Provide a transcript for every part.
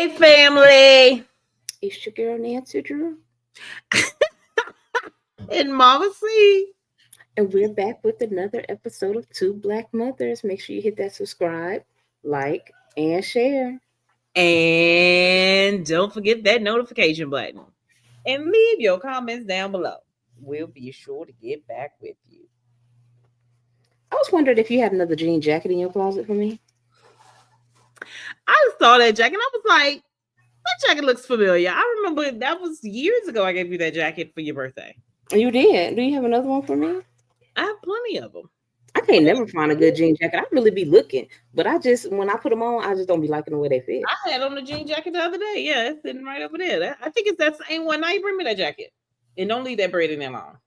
Hey, family. It's your girl, Nanci Dru. And MamaCie. And we're back with another episode of 2BlackMothers. Make sure you hit that subscribe, like, and share. And don't forget that notification button. And leave your comments down below. We'll be sure to get back with you. I was wondering if you had another jean jacket in your closet for me. I saw that jacket and I was like, that jacket looks familiar. I remember that was years ago I gave you that jacket for your birthday. You did? Do you have another one for me? I have plenty of them. I can't never find a good jean jacket. I really be looking, but when I put them on, I just don't be liking the way they fit. I had on the jean jacket the other day. Yeah, it's sitting right over there. I think it's that same one. Now you bring me that jacket. And don't leave that braid in there long.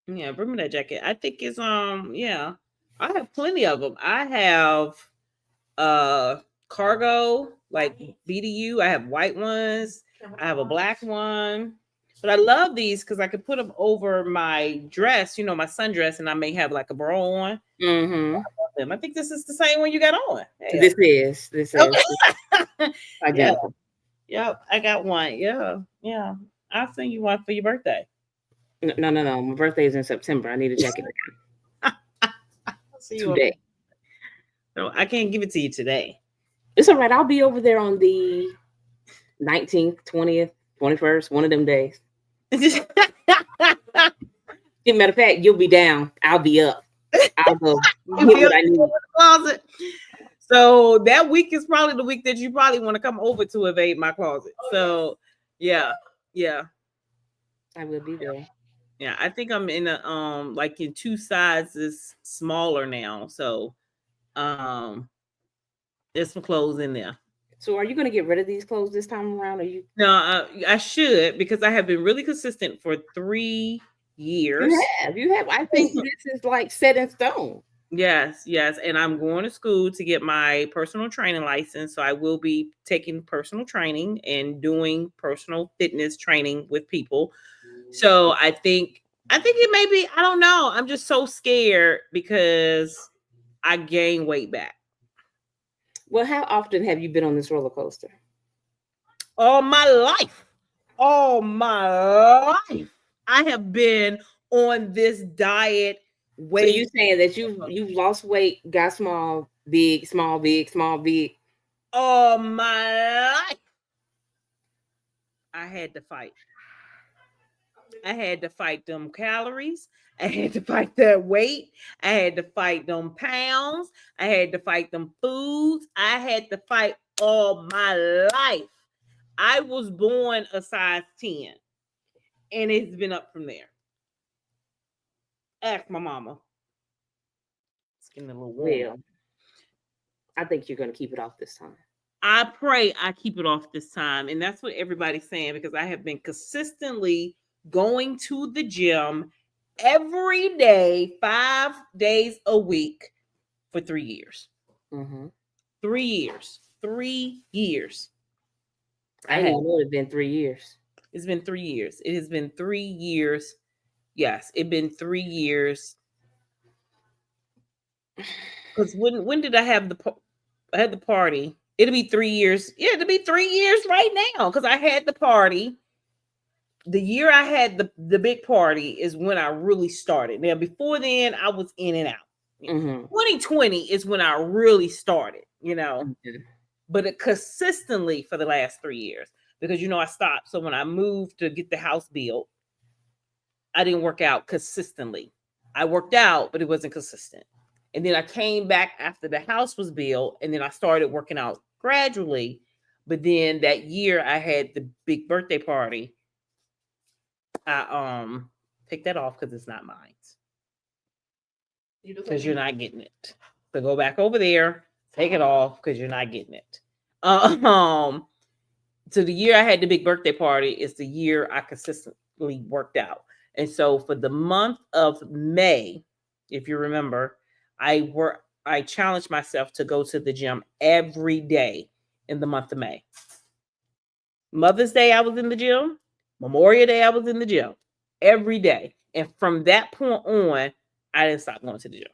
Yeah, bring me that jacket. I think it's yeah. I have plenty of them. I have cargo, like BDU. I have white ones. I have a black one. But I love these because I could put them over my dress, my sundress, and I may have like a bra on. Mm-hmm. I think this is the same one you got on. Hey, This is. Yeah. Yep, I got one. Yeah. I'll send you one for your birthday. No. My birthday is in September. I need a jacket today. No, I can't give it to you today. It's all right. I'll be over there on the 19th, 20th, 21st, one of them days. Matter of fact, you'll be down. I'll be up. I'll go get what I need. In the closet. So that week is probably the week that you probably want to come over to evade my closet. So yeah. I will be there. Yeah, I think I'm in a like in two sizes smaller now. So there's some clothes in there. So are you going to get rid of these clothes this time around? Or you? No, I should, because I have been really consistent for 3 years. You have. I think this is like set in stone. Yes. And I'm going to school to get my personal training license. So I will be taking personal training and doing personal fitness training with people. So I think it may be, I don't know. I'm just so scared because I gain weight back. Well, how often have you been on this roller coaster? All my life. I have been on this diet. So you saying that you've lost weight, got small, big, small, big, small, big? All my life. I had to fight. I had to fight them calories. I had to fight that weight. I had to fight them pounds. I had to fight them foods. I had to fight all my life. I was born a size 10, and it's been up from there. Ask my mama. It's getting a little warm. Well, I think you're going to keep it off this time. I pray I keep it off this time. And that's what everybody's saying, because I have been consistently going to the gym every day, 5 days a week for 3 years. 3 years. 3 years. I know it's been 3 years. It's been 3 years. It has been 3 years. Yes, it's been 3 years. Because when did I have the party? It'll be 3 years. Yeah, it'll be 3 years right now, because I had the party. The year I had the big party is when I really started. Now, before then, I was in and out. 2020 is when I really started, but it consistently for the last 3 years, because, I stopped. So when I moved to get the house built, I didn't work out consistently. I worked out, but it wasn't consistent. And then I came back after the house was built, and then I started working out gradually. But then that year I had the big birthday party. I picked that off because it's not mine. Because you're not getting it. So go back over there, take it off, because you're not getting it. So the year I had the big birthday party is the year I consistently worked out. And so for the month of May, if you remember, I challenged myself to go to the gym every day in the month of May. Mother's Day, I was in the gym. Memorial Day, I was in the gym every day. And from that point on, I didn't stop going to the gym.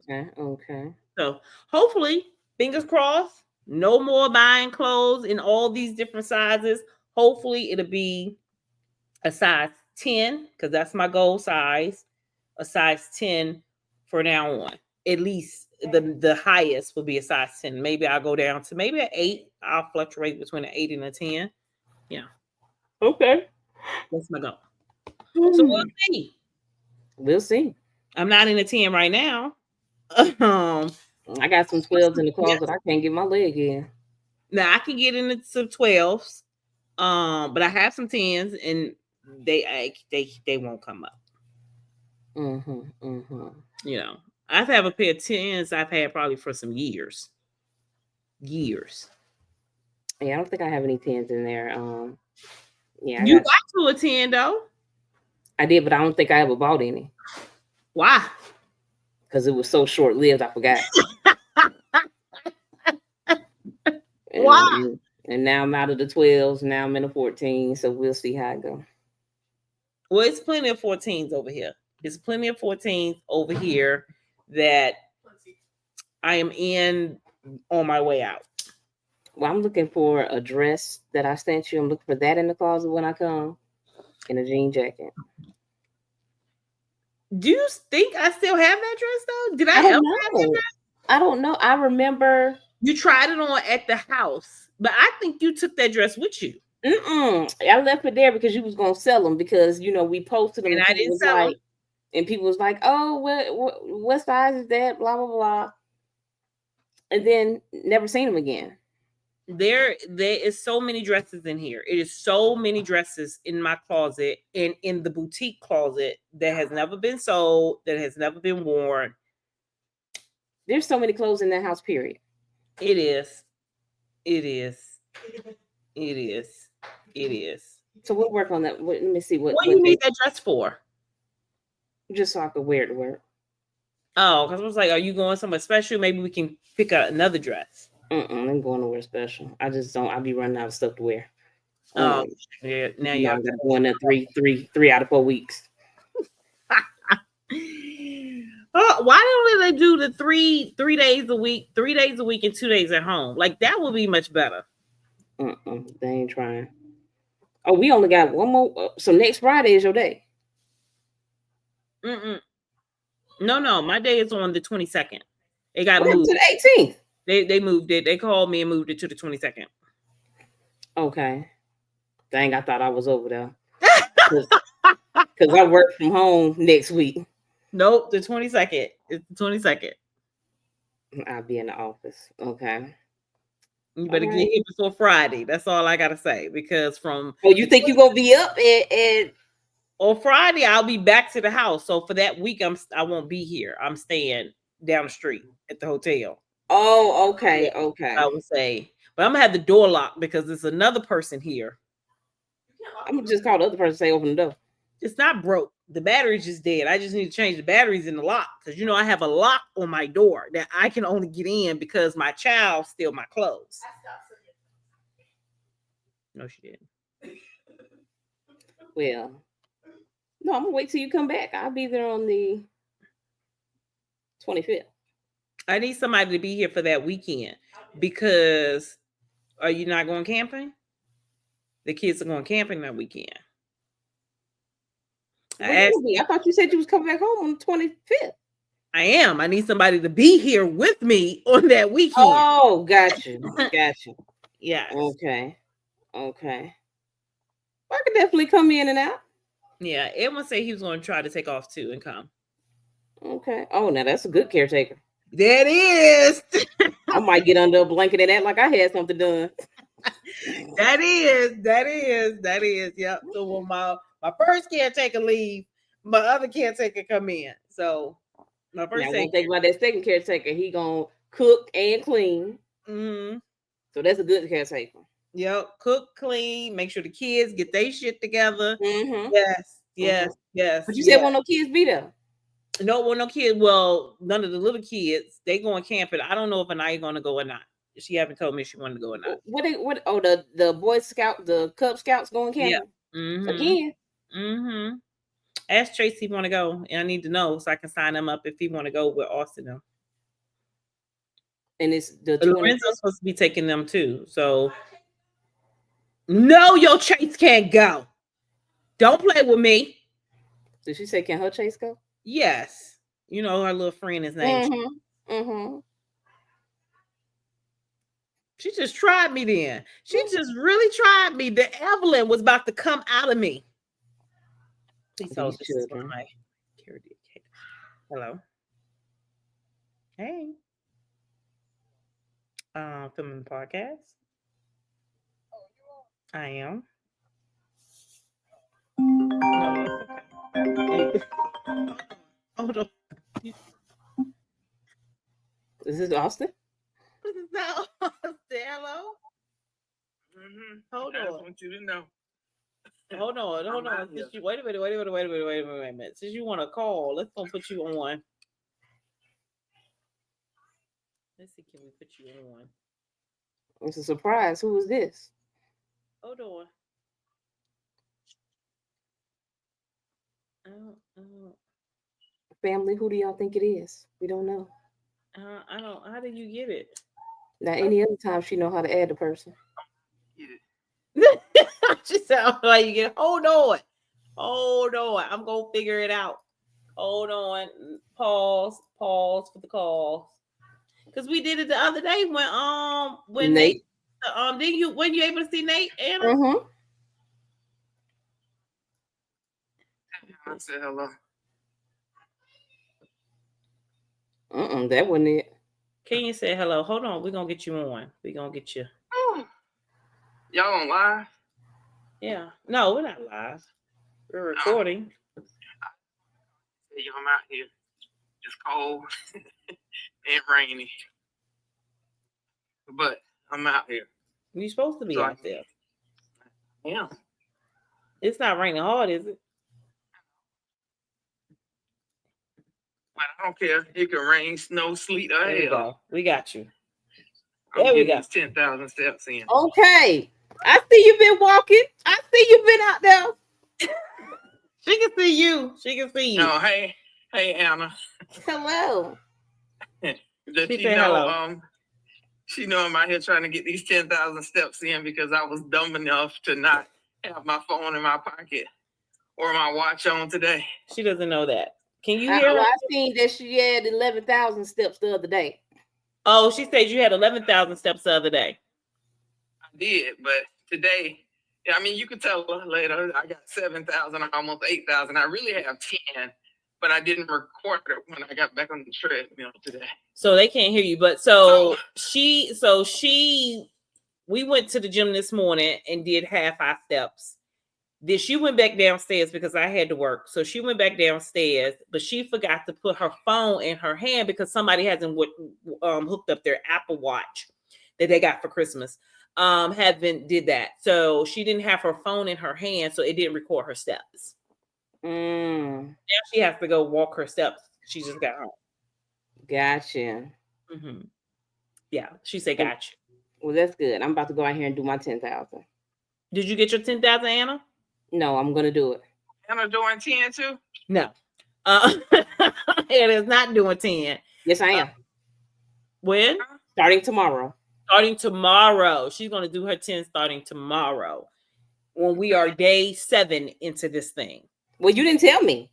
Yeah. Okay. So hopefully, fingers crossed, no more buying clothes in all these different sizes. Hopefully, it'll be a size 10 because that's my goal size. A size 10 for now on. At least the highest will be a size 10. Maybe I'll go down to maybe an 8. I'll fluctuate between an 8 and a 10. Yeah. Okay. That's my goal. So we'll see. We'll see. I'm not in a 10 right now. I got some 12s in the closet. I can't get my leg in. Now I can get into some 12s. But I have some 10s and they won't come up. You know, I have a pair of 10s I've had probably for some years. Yeah, I don't think I have any 10s in there. Yeah, you got to a 10 though. I did, but I don't think I ever bought any. Why? Because it was so short lived, I forgot. Why? And now I'm out of the 12s. Now I'm in the 14. So we'll see how it goes. Well, it's plenty of 14s over here. There's plenty of 14s over here that I am in on my way out. Well, I'm looking for a dress that I sent you. I'm looking for that in the closet when I come, and a jean jacket. Do you think I still have that dress though? Did I ever have that dress? I don't know. I remember you tried it on at the house, but I think you took that dress with you. I left it there because you was gonna sell them because we posted them and I didn't sell them. And people was like, "Oh, what size is that?" Blah blah blah, and then never seen them again. There is so many dresses in here. It is so many dresses in my closet and in the boutique closet that has never been sold, that has never been worn. There's so many clothes in that house, period. It is. So we'll work on that. Let me see what do you need that dress for? Just so I could wear it to work. Oh, because I was like, are you going somewhere special? Maybe we can pick out another dress. I'm going nowhere special. I just don't. I'll be running out of stuff to wear. Oh, yeah. Now you got to go in there 3 out of 4 weeks. Oh, why don't they do the 3 days a week, 3 days a week and 2 days at home? Like that would be much better. They ain't trying. Oh, we only got one more. So next Friday is your day. No, my day is on the 22nd. It got moved to the 18th. They moved it. They called me and moved it to the 22nd. Okay. Dang, I thought I was over there. Because I work from home next week. Nope, the 22nd. It's the 22nd. I'll be in the office. Okay. You better get here before Friday. That's all I gotta say. Because from you think you're gonna be up at on Friday, I'll be back to the house. So for that week, I won't be here. I'm staying down the street at the hotel. Oh, okay, yeah, okay. I would say, but I'm gonna have the door locked because there's another person here. I'm gonna just call the other person, say open the door. It's not broke. The battery's just dead. I just need to change the batteries in the lock because I have a lock on my door that I can only get in because my child steal my clothes. No, she didn't. Well, no, I'm gonna wait till you come back. I'll be there on the 25th. I need somebody to be here for that weekend because are you not going camping? The kids are going camping that weekend. I thought you said you was coming back home on the 25th. I am. I need somebody to be here with me on that weekend. Oh, gotcha. Yeah. Okay. I could definitely come in and out. Yeah, Edwin said he was going to try to take off too and come. Okay. Oh, now that's a good caretaker. That is. I might get under a blanket and act like I had something done. That is. Yep. So when my first caretaker leave, my other caretaker come in. So my first think about that second caretaker. He gonna cook and clean. Mm-hmm. So that's a good caretaker. Yep. Cook, clean, make sure the kids get their shit together. Mm-hmm. Yes. But you said won't no kids be there? No kids. Well, none of the little kids. They going camping. I don't know if Anaya going to go or not. She haven't told me she wanted to go or not. What? Oh, the Boy Scout, the Cub Scouts going camping? Yeah. Again. Ask Tracy if he want to go, and I need to know so I can sign him up if he want to go with Austin. And it's the 20. Lorenzo's supposed to be taking them too. So no, your Chase can't go. Don't play with me. Did she say, can her Chase go? Yes. You know her little friend is named. She just tried me then. She just really tried me. The Evelyn was about to come out of me. Please hold. This is one of my charity. Hello. Hey. Filming the podcast. I am. No, okay. Hold on. Is this Austin? This is not Austin. Hello. Hold on. I want you to know. Hold on. Wait a minute. Since you want to call, let's go put you on. Let's see, can we put you on? It's a surprise. Who is this? Hold on. Family, who do y'all think it is? We don't know. I don't. How did you get it? Now, any other time she know how to add the person. She sounds like you get. Hold on. I'm gonna figure it out. Hold on. Pause for the calls. Because we did it the other day when Nate. Didn't you? When you able to see Nate? Anna? I said hello. That wasn't it. Can you say hello? Hold on, we're gonna get you on. We're gonna get you. Y'all on live? Yeah. No, we're not live. We're recording. I'm out here. It's cold and rainy. But I'm out here. You're supposed to be out there. Yeah. It's not raining hard, is it? But I don't care. It can rain, snow, sleet, or hail. We got you. There we go. 10,000 steps in. Okay. I see you've been walking. I see you've been out there. She can see you. Oh, hey, Anna. Hello. She know I'm out here trying to get these 10,000 steps in because I was dumb enough to not have my phone in my pocket or my watch on today. She doesn't know that. Can you hear her? I seen that she had 11,000 steps the other day. Oh, she said you had 11,000 steps the other day. I did, but today, I mean, you can tell later, I got 7,000, almost 8,000. I really have 10, but I didn't record it when I got back on the treadmill today. So they can't hear you. But we went to the gym this morning and did half our steps. Then she went back downstairs because I had to work. So she went back downstairs, but she forgot to put her phone in her hand because somebody hasn't hooked up their Apple Watch that they got for Christmas. Did that. So she didn't have her phone in her hand, so it didn't record her steps. Now she has to go walk her steps. She just got home. Gotcha. Mm-hmm. Yeah, she said gotcha. Well, that's good. I'm about to go out here and do my 10,000. Did you get your 10,000, Anna? No, I'm gonna do it. Anna doing 10 too? No. It is not doing 10. Yes, I am. When? Starting tomorrow. She's going to do her 10 starting tomorrow when we are day 7 into this thing. Well, you didn't tell me.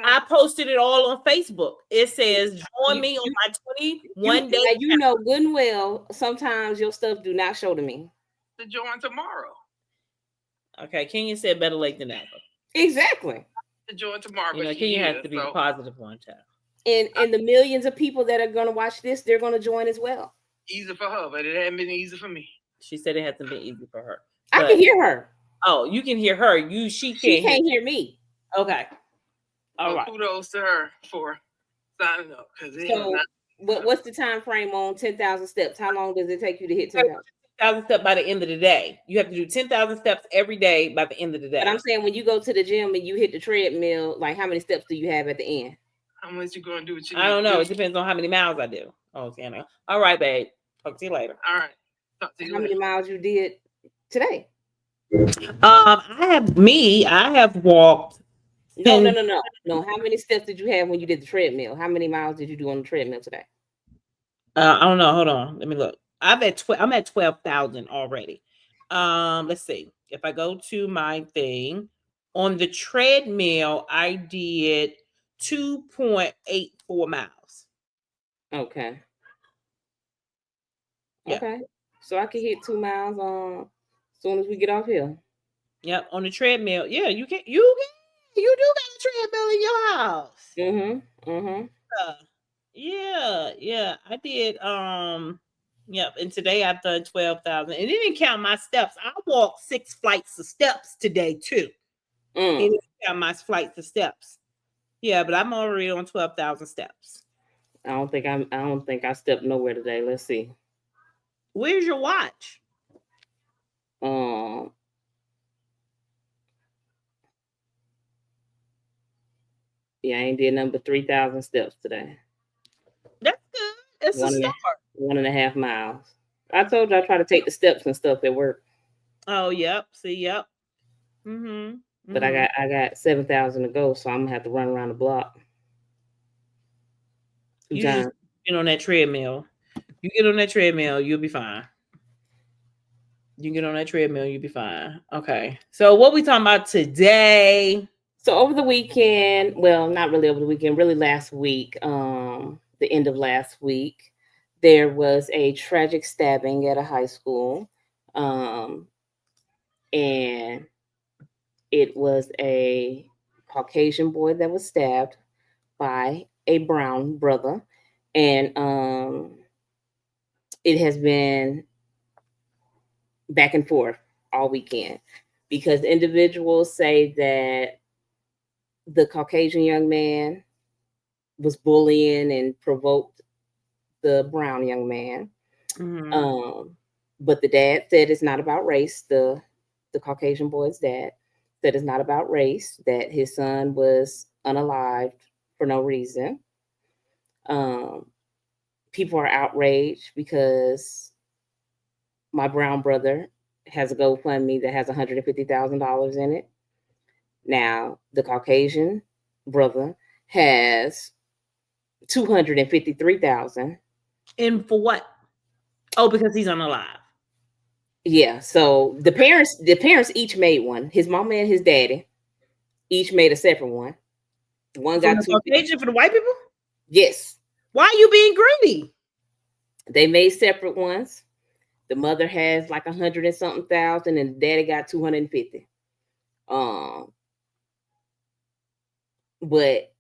I posted it all on Facebook. It says, join me on my 21 day. You know good and well, sometimes your stuff do not show to me. To join tomorrow. Okay, Kenya said better late than never. Exactly. To join tomorrow. You know, Kenya has to be the positive one, child. And the millions of people that are going to watch this, they're going to join as well. Easy for her, but it hasn't been easy for me. She said it hasn't been easy for her. I can hear her. Oh, you can hear her. She can't hear me. Okay. All right. Kudos to her for signing up. What's the time frame on 10,000 steps? How long does it take you to hit 10,000? 10,000 steps by the end of the day. You have to do 10,000 steps every day by the end of the day. But I'm saying when you go to the gym and you hit the treadmill, like how many steps do you have at the end? How much you going to do with you? I don't know. It depends on how many miles I do. Oh, Anna. All right, babe. Talk to you later. All right. Talk to you later. How many miles you did today? I have walked. No. How many steps did you have when you did the treadmill? How many miles did you do on the treadmill today? I don't know. Hold on. Let me look. I'm at 12,000 already. Let's see. If I go to my thing on the treadmill, I did 2.84 miles. Okay. Yeah. Okay. So I can hit 2 miles as soon as we get off here. Yep. On the treadmill. Yeah, you can. You do got a treadmill in your house. Yeah. I did. Yep. And today I've done 12,000, and it didn't count my steps. I walked 6 flights of steps today too. It didn't count my flights of steps. Yeah, but I'm already on 12,000 steps. I don't think I stepped nowhere today. Let's see. Where's your watch? Yeah, I ain't did number 3,000 steps today. That's good. It's a start. 1.5 miles. I told you I try to take the steps and stuff at work. Oh, yep. See, yep. But I got 7,000 to go, so I'm gonna have to run around the block. You just get on that treadmill. You get on that treadmill, you'll be fine. You get on that treadmill, you'll be fine. Okay. So what we talking about today? So over the weekend, well, not really over the weekend, really last week, the end of last week, there was a tragic stabbing at a high school. And it was a Caucasian boy that was stabbed by a brown brother. And it has been back and forth all weekend because individuals say that the Caucasian young man was bullying and provoked the brown young man. But the dad said it's not about race. The Caucasian boy's dad said it's not about race, that his son was unalived for no reason. People are outraged because my brown brother has a GoFundMe that has $150,000 in it. Now, the Caucasian brother has $253,000. And for what? Oh, because he's unalive. Yeah. So the parents each made one. His mama and his daddy each made a separate one. One got the Caucasian for the white people? Yes. Why are you being greedy? They made separate ones. The mother has like 100 and something thousand, and the daddy got 250. But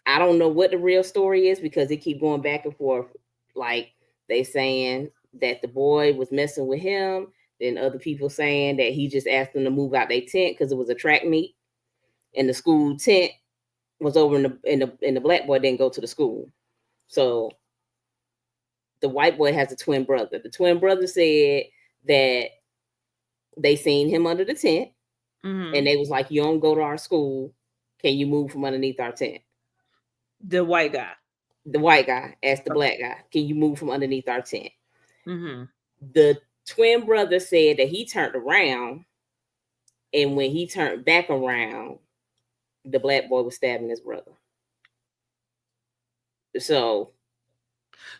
I don't know what the real story is because they keep going back and forth. Like they saying that the boy was messing with him, then other people saying that he just asked them to move out their tent because it was a track meet, and the school tent was over in the black boy didn't go to the school. So the white boy has a twin brother. The twin brother said that they seen him under the tent, and they was like, "You don't go to our school. Can you move from underneath our tent?" The white guy. The white guy asked the black guy, "Can you move from underneath our tent?" The twin brother said that he turned around, and when he turned back around, the black boy was stabbing his brother. So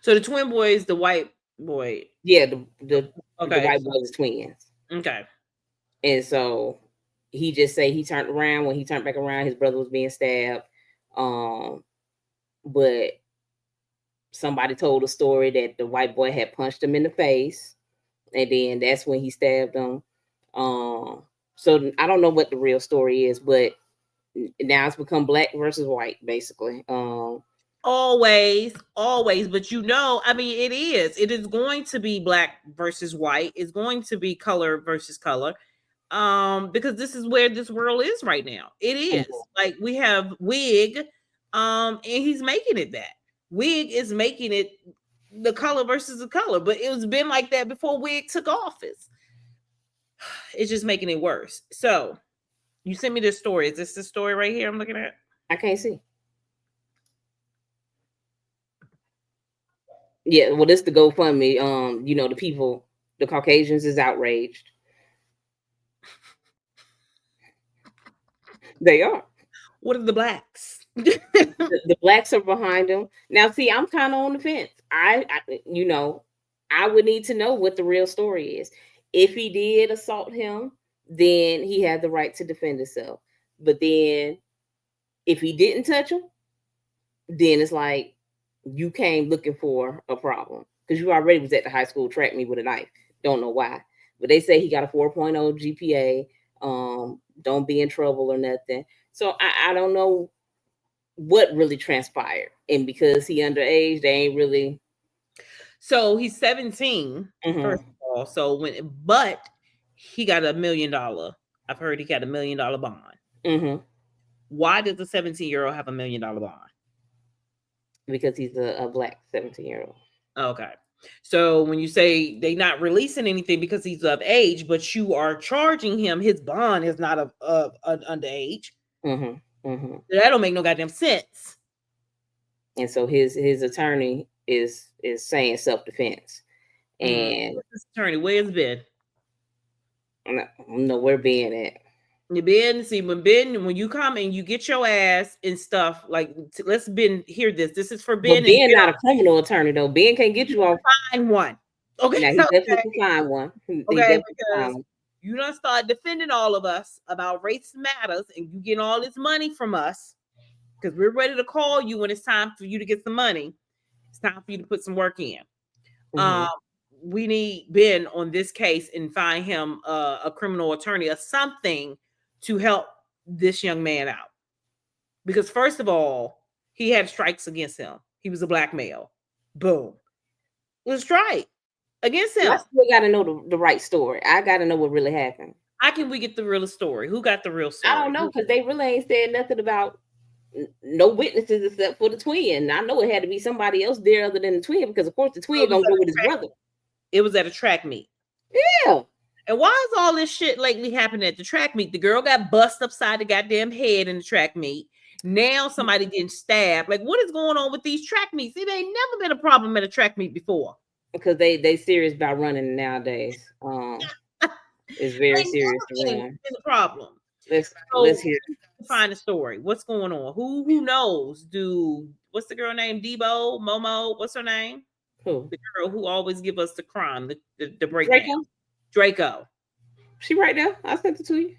the twin boy is the white boy. Yeah, the white boy is twins. Okay. And so he just say he turned around. When he turned back around, his brother was being stabbed. But somebody told a story that the white boy had punched him in the face, and then that's when he stabbed him. So I don't know what the real story is, but now it's become black versus white, basically. Always, but I mean, it is going to be black versus white. It's going to be color versus color. Because this is where this world is right now. It is like we have Wig, and he's making it that. Wig is making it the color versus the color, but it was been like that before Wig took office. It's just making it worse. So you sent me this story. Is this the story right here I'm looking at? I can't see. Yeah, well, this the GoFundMe. The people, the Caucasians is outraged. They are. What are the blacks? The blacks are behind him. Now, see, I'm kind of on the fence. I would need to know what the real story is. If he did assault him, then he had the right to defend himself. But then if he didn't touch him, then it's like you came looking for a problem because you already was at the high school track meet with a knife. Don't know why. But they say he got a 4.0 GPA. Don't be in trouble or nothing. So I don't know what really transpired. And because he underage, they ain't really. So he's 17, first of all. So but he got $1 million. I've heard he got $1 million bond. Why does a 17-year-old have $1 million bond? Because he's a black 17-year-old. Okay. So when you say they're not releasing anything because he's of age, but you are charging him, his bond is not of underage. That don't make no goddamn sense. And so his attorney is saying self-defense. And what's his attorney? Where's Ben? I don't know where Ben at. Ben, see, when you come and you get your ass and stuff, like, let's Ben hear this. This is for Ben. But Ben not a criminal attorney though. Ben can't get you off. Find one. Okay. Now he definitely find one. Okay, because you done start defending all of us about race matters, and you getting all this money from us because we're ready to call you when it's time for you to get some money. It's time for you to put some work in. We need Ben on this case and find him a criminal attorney or something to help this young man out. Because first of all, he had strikes against him. He was a black male. Boom. It was strike against him. I still got to know the right story. I got to know what really happened. How can we get the real story? Who got the real story? I don't know, because they really ain't said nothing about no witnesses except for the twin. I know it had to be somebody else there other than the twin, because of course the twin gonna go with his brother. It was at a track meet. Yeah. And why is all this shit lately happening at the track meet? The girl got bust upside the goddamn head in the track meet. Now somebody getting stabbed. Like, what is going on with these track meets? It ain't never been a problem at a track meet before. Because they serious about running nowadays. It's very serious to run. It's a problem. Let's hear it. Find the story. What's going on? Who knows? What's the girl named? Debo, Momo, what's her name? Who? The girl who always give us the crime, the breakdown. Draco. She right there. I sent it to you.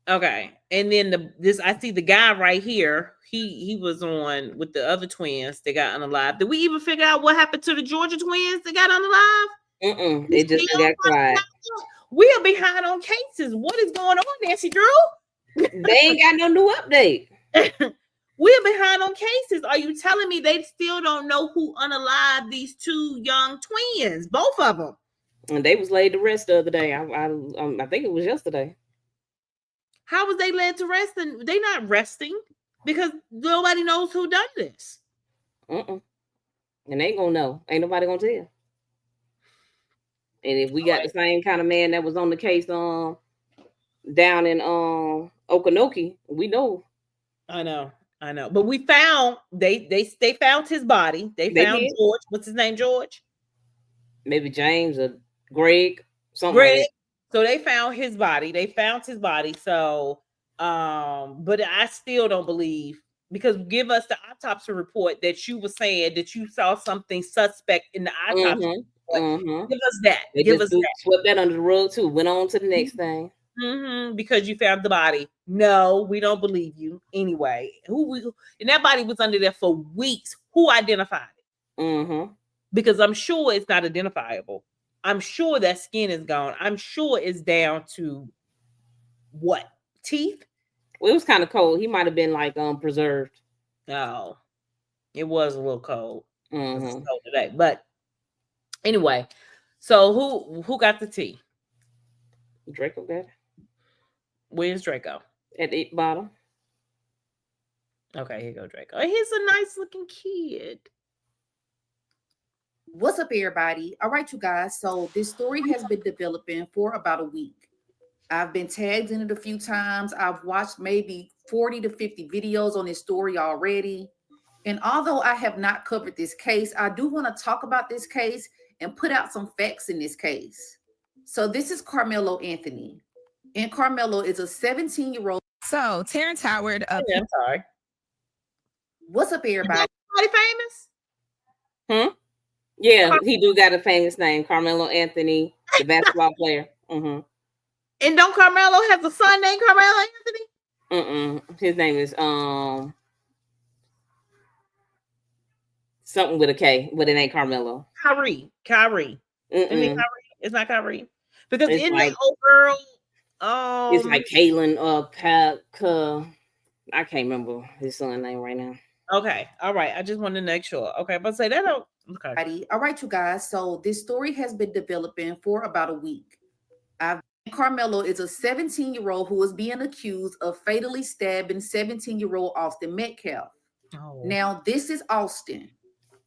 Okay. And then I see the guy right here. He was on with the other twins. They got unalive. Did we even figure out what happened to the Georgia twins that got unalive? They just got quiet. We are behind on cases. What is going on, Nanci Dru? They ain't got no new update. We're behind on cases. Are you telling me they still don't know who unalive these two young twins? Both of them. And they was laid to rest the other day. I think it was yesterday. How was they led to rest? And they not resting because nobody knows who done this. And they ain't gonna know. Ain't nobody gonna tell. And if we got the same kind of man that was on the case down in Okanoki, we know. I know. But we found they found his body. They found George. What's his name? George? Maybe James or Greg. Something Greg. like that. So they found his body. So but I still don't believe, because give us the autopsy report that you were saying that you saw something suspect in the autopsy report. Give us that. Swept that under the rug too. Went on to the next thing. Because you found the body. No, we don't believe you. Anyway, and that body was under there for weeks. Who identified it? Because I'm sure it's not identifiable. I'm sure that skin is gone. I'm sure it's down to what? Teeth? Well, it was kind of cold. He might have been like preserved. No, it was a little cold. It's cold today. But anyway, so who got the tea? Draco got it. Where's Draco? At the bottom. Okay, here go Draco. He's a nice looking kid. What's up, everybody? All right, you guys. So this story has been developing for about a week. I've been tagged in it a few times. I've watched maybe 40 to 50 videos on this story already. And although I have not covered this case, I do want to talk about this case and put out some facts in this case. So this is Carmelo Anthony. And Carmelo is a 17-year-old. So Terrence Howard. I'm sorry. What's up, everybody? Somebody famous? Yeah, he do got a famous name, Carmelo Anthony, the basketball player. And don't Carmelo have a son named Carmelo Anthony? His name is something with a K, but it ain't Carmelo. Kyrie. It's not Kyrie. Because it's in like, the old girl, it's like Kalen I can't remember his son's name right now. Okay, all right. I just wanted to make sure. Okay, but say that out. Okay. All right, you guys. So this story has been developing for about a week. Carmelo is a 17-year-old who is being accused of fatally stabbing 17-year-old Austin Metcalf. Oh. Now, this is Austin,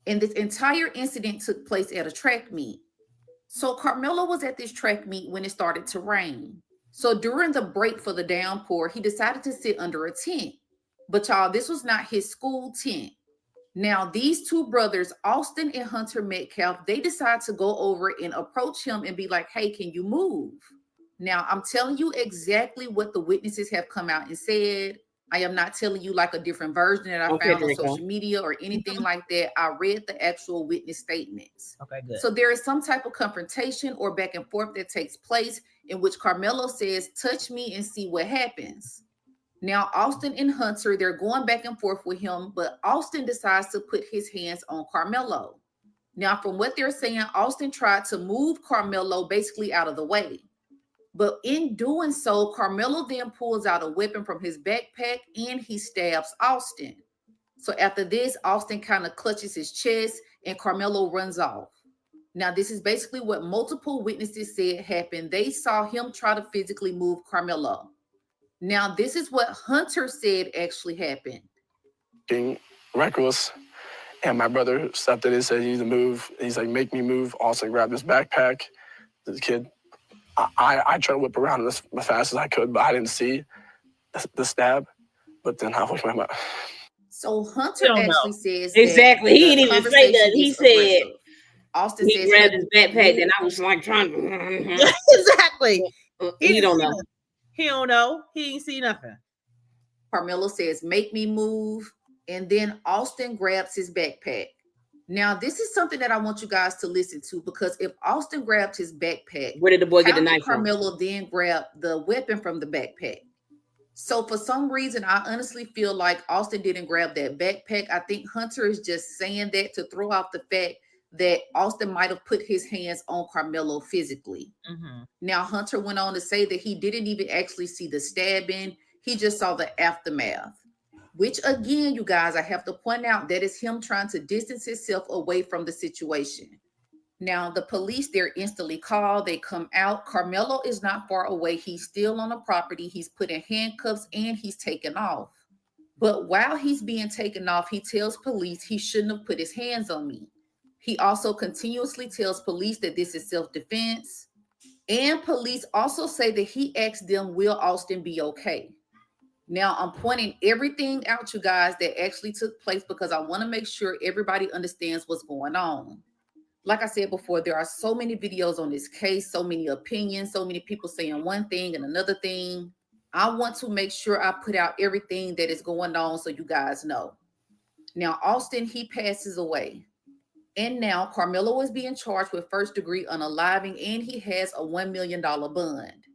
and this entire incident took place at a track meet. So Carmelo was at this track meet when it started to rain. So during the break for the downpour, he decided to sit under a tent. But y'all, this was not his school tent. Now, these two brothers, Austin and Hunter Metcalf, they decide to go over and approach him and be like, hey, can you move? Now, I'm telling you exactly what the witnesses have come out and said. I am not telling you like a different version that I found on social media or anything like that. I read the actual witness statements. Okay, good. So there is some type of confrontation or back and forth that takes place in which Carmelo says, touch me and see what happens. Now, Austin and Hunter, they're going back and forth with him, but Austin decides to put his hands on Carmelo. Now, from what they're saying, Austin tried to move Carmelo basically out of the way. But in doing so, Carmelo then pulls out a weapon from his backpack and he stabs Austin. So after this, Austin kind of clutches his chest and Carmelo runs off. Now, this is basically what multiple witnesses said happened. They saw him try to physically move Carmelo. Now, this is what Hunter said actually happened. Being reckless, and my brother stepped in and said, you need to move. He's like, make me move. Austin grabbed his backpack. This kid, I tried to whip around as fast as I could, but I didn't see the stab. But then I looked at my... So Hunter actually says exactly. He didn't even say that. He said Austin he grabbed his backpack, and I was like trying to. Exactly. He don't know. He don't know. He ain't see nothing. Carmelo says, make me move. And then Austin grabs his backpack. Now, this is something that I want you guys to listen to, because if Austin grabbed his backpack, where did the boy get the knife from? Carmelo then grabbed the weapon from the backpack. So for some reason, I honestly feel like Austin didn't grab that backpack. I think Hunter is just saying that to throw out the fact that Austin might have put his hands on Carmelo physically. Now, Hunter went on to say that he didn't even actually see the stabbing. He just saw the aftermath, which again, you guys, I have to point out that is him trying to distance himself away from the situation. Now, the police, they're instantly called. They come out. Carmelo is not far away. He's still on the property. He's put in handcuffs and he's taken off. But while he's being taken off, he tells police he shouldn't have put his hands on me. He also continuously tells police that this is self-defense. And police also say that he asked them, will Austin be okay? Now, I'm pointing everything out, you guys, that actually took place because I want to make sure everybody understands what's going on. Like I said before, there are so many videos on this case, so many opinions, so many people saying one thing and another thing. I want to make sure I put out everything that is going on so you guys know. Now, Austin, he passes away. And now Carmelo is being charged with first-degree unaliving, and he has a $1 million bond.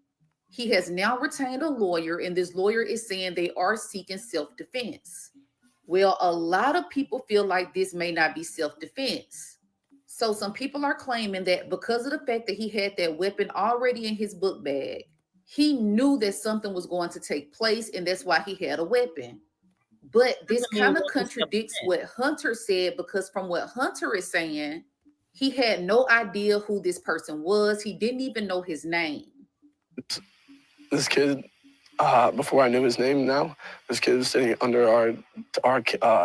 He has now retained a lawyer, and this lawyer is saying they are seeking self-defense. Well, a lot of people feel like this may not be self-defense. So some people are claiming that because of the fact that he had that weapon already in his book bag, he knew that something was going to take place, and that's why he had a weapon. But this kind of contradicts what Hunter said, because from what Hunter is saying, he had no idea who this person was. He didn't even know his name. This kid, before I knew his name now, this kid was sitting under our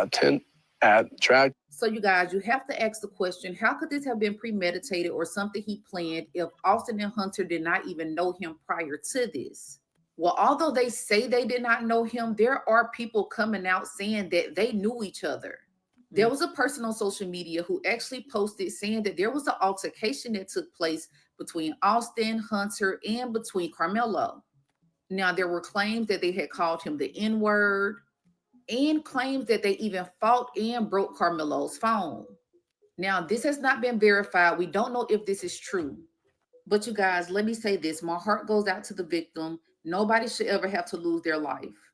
tent at track. So you guys, you have to ask the question, how could this have been premeditated or something he planned if Austin and Hunter did not even know him prior to this? Well, although they say they did not know him, there are people coming out saying that they knew each other. There was a person on social media who actually posted saying that there was an altercation that took place between Austin, Hunter, and between Carmelo. Now, there were claims that they had called him the N-word. and claims that they even fought and broke Carmelo's phone. Now, this has not been verified. We don't know if this is true. But you guys, let me say this. My heart goes out to the victim. Nobody should ever have to lose their life.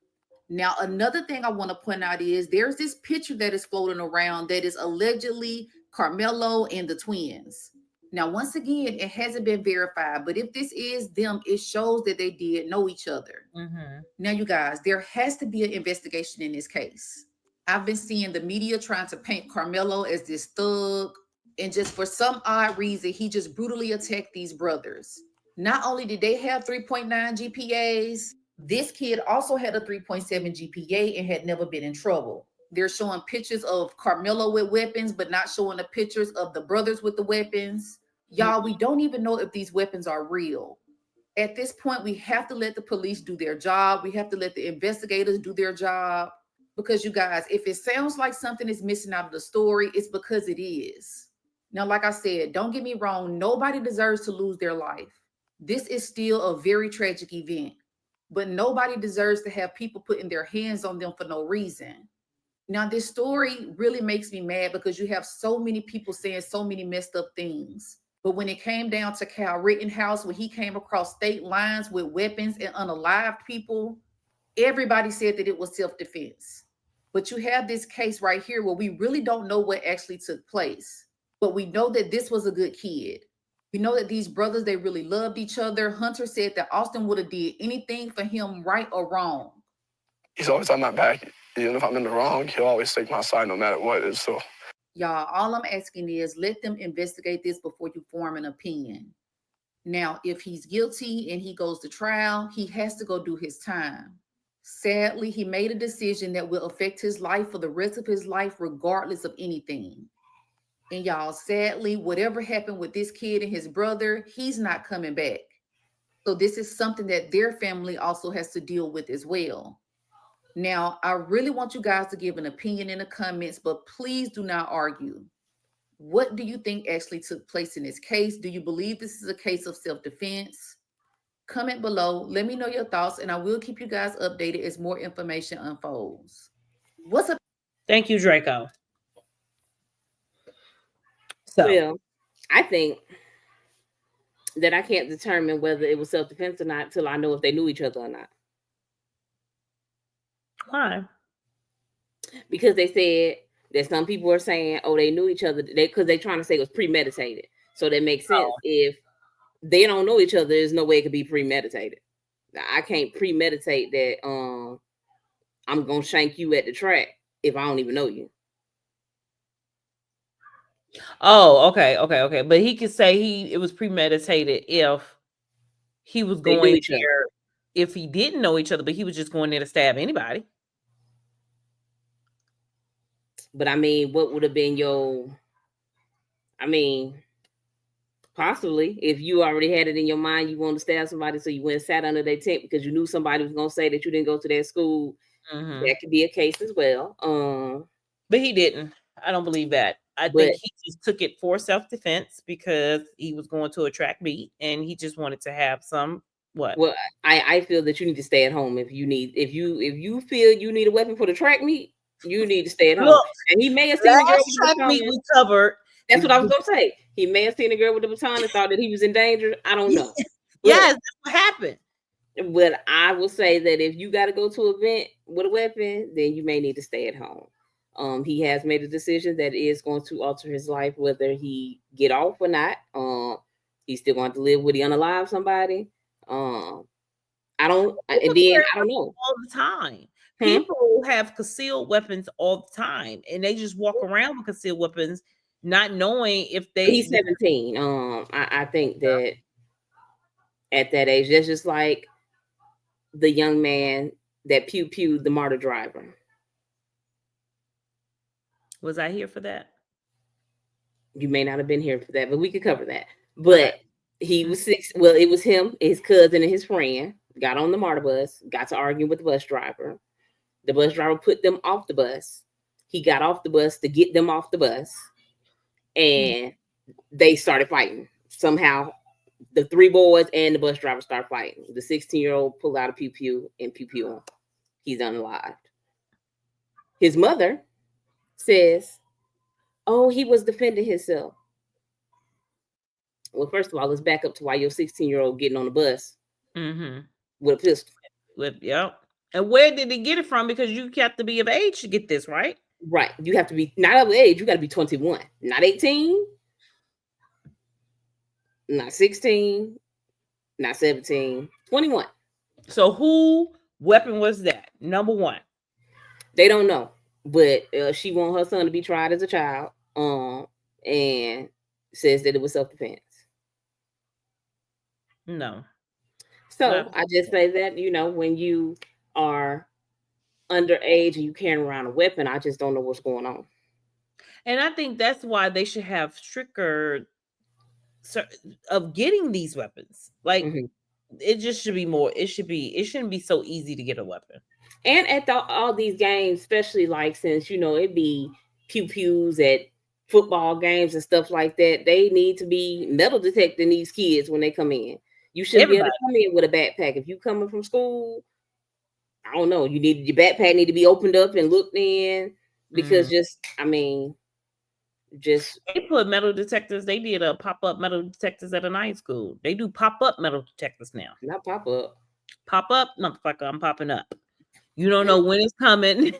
Now, another thing I want to point out is there's this picture that is floating around that is allegedly Carmelo and the twins. Now, once again, it hasn't been verified, but if this is them, it shows that they did know each other. Now, you guys, there has to be an investigation in this case. I've been seeing the media trying to paint Carmelo as this thug, and just for some odd reason, he just brutally attacked these brothers. Not only did they have 3.9 GPAs, this kid also had a 3.7 GPA and had never been in trouble. They're showing pictures of Carmelo with weapons, but not showing the pictures of the brothers with the weapons. Y'all, we don't even know if these weapons are real. At this point, we have to let the police do their job. We have to let the investigators do their job. Because you guys, if it sounds like something is missing out of the story, it's because it is. Now, like I said, don't get me wrong. Nobody deserves to lose their life. This is still a very tragic event. But nobody deserves to have people putting their hands on them for no reason. Now, this story really makes me mad because you have so many people saying so many messed up things. But when it came down to Kyle Rittenhouse, when he came across state lines with weapons and unalived people, everybody said that it was self-defense. But you have this case right here where we really don't know what actually took place. But we know that this was a good kid. We know that these brothers, they really loved each other. Hunter said that Austin would have did anything for him, right or wrong. He's always on my back. Even if I'm in the wrong, he'll always take my side no matter what it is. So, y'all, all I'm asking is let them investigate this before you form an opinion. Now, if he's guilty and he goes to trial, he has to go do his time. Sadly, he made a decision that will affect his life for the rest of his life, regardless of anything. And y'all, sadly, whatever happened with this kid and his brother, he's not coming back. So this is something that their family also has to deal with as well. Now, I really want you guys to give an opinion in the comments, but please do not argue. What do you think actually took place in this case? Do you believe this is a case of self-defense? Comment below. Let me know your thoughts, and I will keep you guys updated as more information unfolds. What's up? Thank you, Draco. So, well, I think that I can't determine whether it was self-defense or not till I know if they knew each other or not. Why? Because they said that some people are saying, oh, they knew each other because they're trying to say it was premeditated. So that makes sense. If they don't know each other, there's no way it could be premeditated. I can't premeditate that I'm going to shank you at the track if I don't even know you. Oh, okay. But he could say it was premeditated if he was going there, if he didn't know each other, but he was just going there to stab anybody. But I mean, what would have been possibly if you already had it in your mind, you wanted to stab somebody, so you went and sat under their tent because you knew somebody was going to say that you didn't go to their school. Mm-hmm. That could be a case as well. But he didn't. I don't believe that. I think he just took it for self-defense because he was going to a track meet and he just wanted to have some what? Well, I feel that you need to stay at home if you feel you need a weapon for the track meet, you need to stay at home. Look, and he may have seen the girl with the baton. Meet we covered. That's what I was gonna say. He may have seen the girl with the baton and thought that he was in danger. I don't know. Yes, that's what happened. But I will say that if you got to go to an event with a weapon, then you may need to stay at home. He has made a decision that is going to alter his life, whether he get off or not. He's still going to live with the unalive somebody. I don't know. All the time. People have concealed weapons all the time, and they just walk around with concealed weapons, not knowing if they. He's 17. I think that at that age, that's just like the young man that pew-pewed the MARTA driver. Was I here for that? You may not have been here for that, but we could cover that. But he was 6. Well, it was him, his cousin, and his friend got on the MARTA bus, got to argue with the bus driver. The bus driver put them off the bus. He got off the bus to get them off the bus, and they started fighting. Somehow, the 3 boys and the bus driver start fighting. The 16-year-old pulled out a pew-pew and pew-pew him. He's unalived. His mother says, "Oh, he was defending himself." Well, first of all, let's back up to why your 16-year-old getting on the bus with a pistol. Yep. And where did he get it from? Because you have to be of age to get this, right? Right. You have to be not of age. You got to be 21, not 18, not 16, not 17, 21. So who weapon was that? Number one. They don't know, but she want her son to be tried as a child, and says that it was self-defense. No. So I just say that, when you are underage and you carrying around a weapon, I just don't know what's going on. And I think that's why they should have stricter of getting these weapons. Like it just should be more. It shouldn't be so easy to get a weapon. And at all these games, especially like since it be pew-pews at football games and stuff like that, they need to be metal detecting these kids when they come in. You shouldn't be able to come in with a backpack. If you coming from school, I don't know, your backpack need to be opened up and looked in, because they put metal detectors. They did a pop-up metal detectors at a night school. They do pop-up metal detectors now. Not pop-up. Pop-up, motherfucker, I'm popping up. You don't know when it's coming.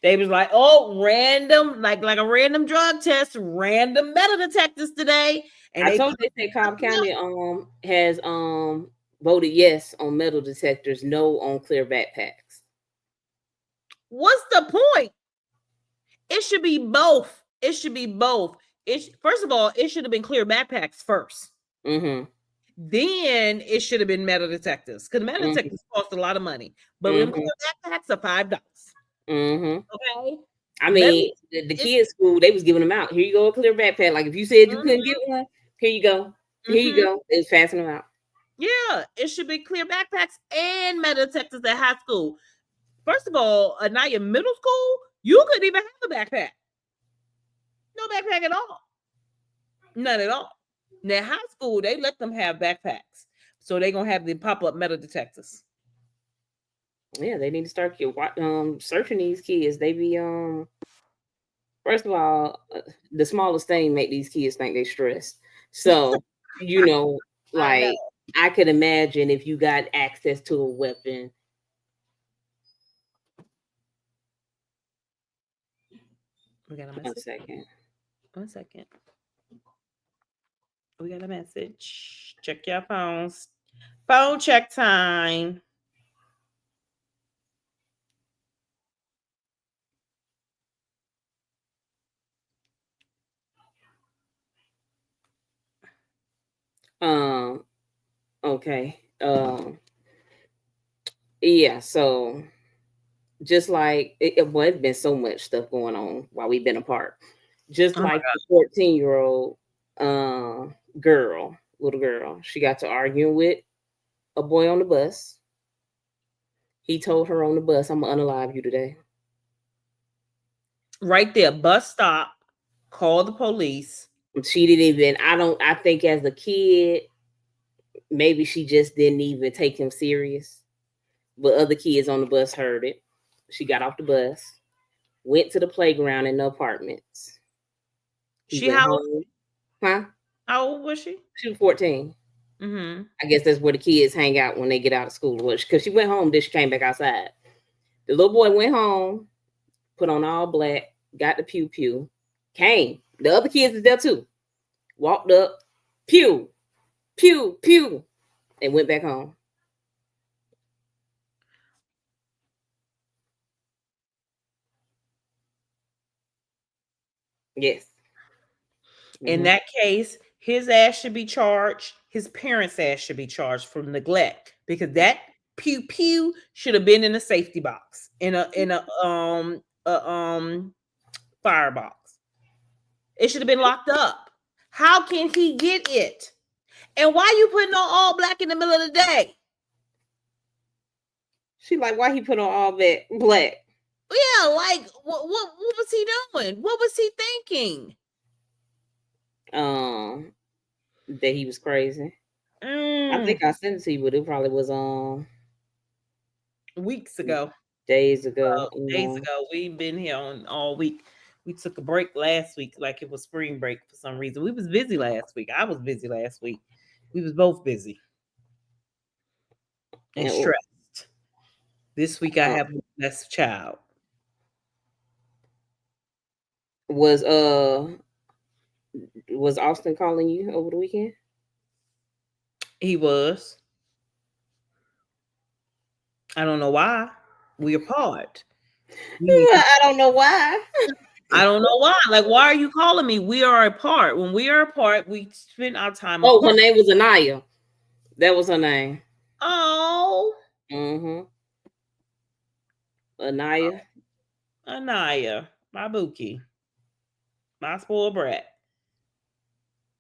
They was like, oh, random, like a random drug test, random metal detectors today. And I told you, they say Cobb County has voted yes on metal detectors, no on clear backpacks. What's the point? It should be both. It should be both. First of all, it should have been clear backpacks first. Then it should have been metal detectors, because metal detectors cost a lot of money. But when clear backpacks are $5. Okay. I mean, the kids' school, they was giving them out. Here you go, a clear backpack. Like if you said you couldn't get one, here you go. Here you go. It's passing them out. Yeah, it should be clear backpacks and metal detectors at high school. First of all, now you're middle school, you couldn't even have a backpack. No backpack at all. None at all. Now, high school, they let them have backpacks. So they're going to have the pop-up metal detectors. Yeah, they need to start searching these kids. They be, first of all, the smallest thing make these kids think they're stressed. So, like, I could imagine if you got access to a weapon. We got a message. One second. We got a message. Check your phones. Phone check time. Okay. Yeah, so just like it's been so much stuff going on while we've been apart. Just like the 14-year-old little girl, she got to arguing with a boy on the bus. He told her on the bus, "I'm gonna unalive you today." Right there, bus stop. Call the police. She didn't even. I think as a kid, maybe she just didn't even take him serious. But other kids on the bus heard it. She got off the bus, went to the playground in the apartments. How old was she? She was 14. I guess that's where the kids hang out when they get out of school. Because she went home, then she came back outside. The little boy went home, put on all black, got the pew-pew, came. The other kids is there too. Walked up, pew, pew, pew, and went back home. Yes. In that case, his ass should be charged. His parents' ass should be charged for neglect, because that pew pew should have been in a safety box, in a firebox. It should have been locked up. How can he get it? And why you putting on all black in the middle of the day? She like, why he put on all that black? Yeah, like what was he doing? What was he thinking? That he was crazy. I think I sent it to you, but it probably was weeks ago. Days ago. Days ago. We've been here on all week. We took a break last week, like it was spring break for some reason. We was busy last week. I was busy last week. We was both busy and stressed. This week I have a blessed child. Was Austin calling you over the weekend? He was. I don't know why. We're apart. I don't know why. I don't know why. Like, why are you calling me? We are apart. When we are apart, we spend our time apart. Her name was Anaya. That was her name. Oh. Mm-hmm. Anaya. Anaya. My bookie. My spoiled brat.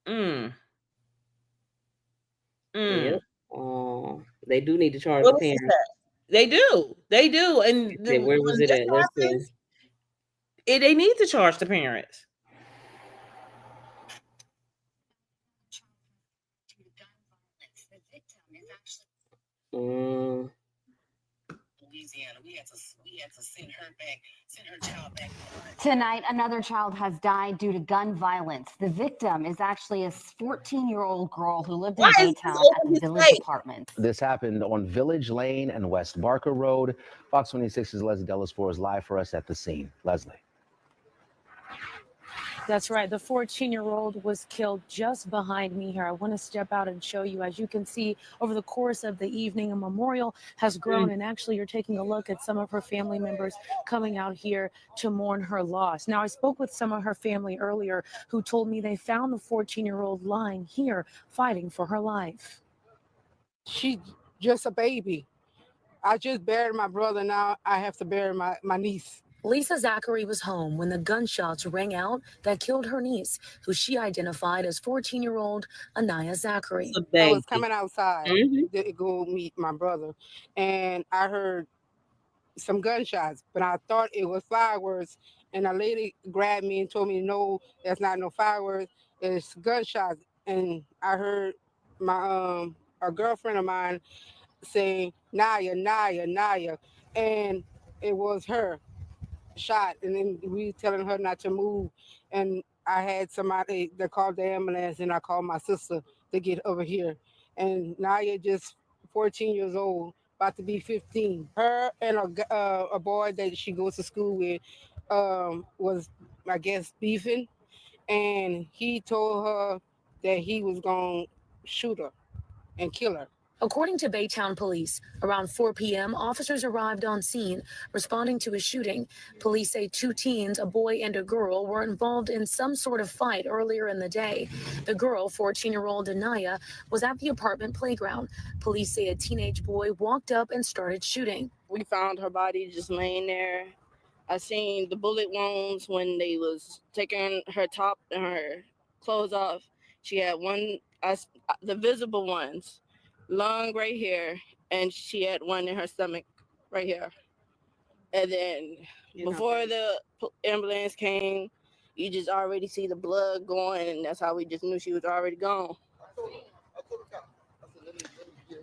Yep. They do need to charge the parents. They do. And where was it at? Let's see. They need to charge the parents. Louisiana. We had to send her child back. Tonight, another child has died due to gun violence. The victim is actually a 14-year-old girl who lived in Baytown at the Village Apartments. This happened on Village Lane and West Barker Road. Fox 26's Leslie Dellaspour is live for us at the scene. Leslie. That's right. The 14-year-old was killed just behind me here. I want to step out and show you. As you can see, over the course of the evening, a memorial has grown. And actually, you're taking a look at some of her family members coming out here to mourn her loss. Now, I spoke with some of her family earlier who told me they found the 14-year-old lying here fighting for her life. She's just a baby. I just buried my brother. Now I have to bury my niece. Lisa Zachary was home when the gunshots rang out that killed her niece, who she identified as 14-year-old Anaya Zachary. I was coming outside to go meet my brother, and I heard some gunshots, but I thought it was fireworks. And a lady grabbed me and told me, no, that's not no fireworks, it's gunshots. And I heard my a girlfriend of mine saying, Naya, Naya, Naya, and it was her shot. And then we telling her not to move, and I had somebody that called the ambulance, and I called my sister to get over here. And Naya just 14 years old, about to be 15. Her and a boy that she goes to school with was, I guess, beefing, and he told her that he was gonna shoot her and kill her. According to Baytown police, around 4 p.m., officers arrived on scene responding to a shooting. Police say two teens, a boy and a girl, were involved in some sort of fight earlier in the day. The girl, 14-year-old Anaya, was at the apartment playground. Police say a teenage boy walked up and started shooting. We found her body just laying there. I seen the bullet wounds when they was taking her top and her clothes off. She had the visible ones. Lung right here, and she had one in her stomach right here. And then before the ambulance came, you just already see the blood going, and that's how we just knew she was already gone.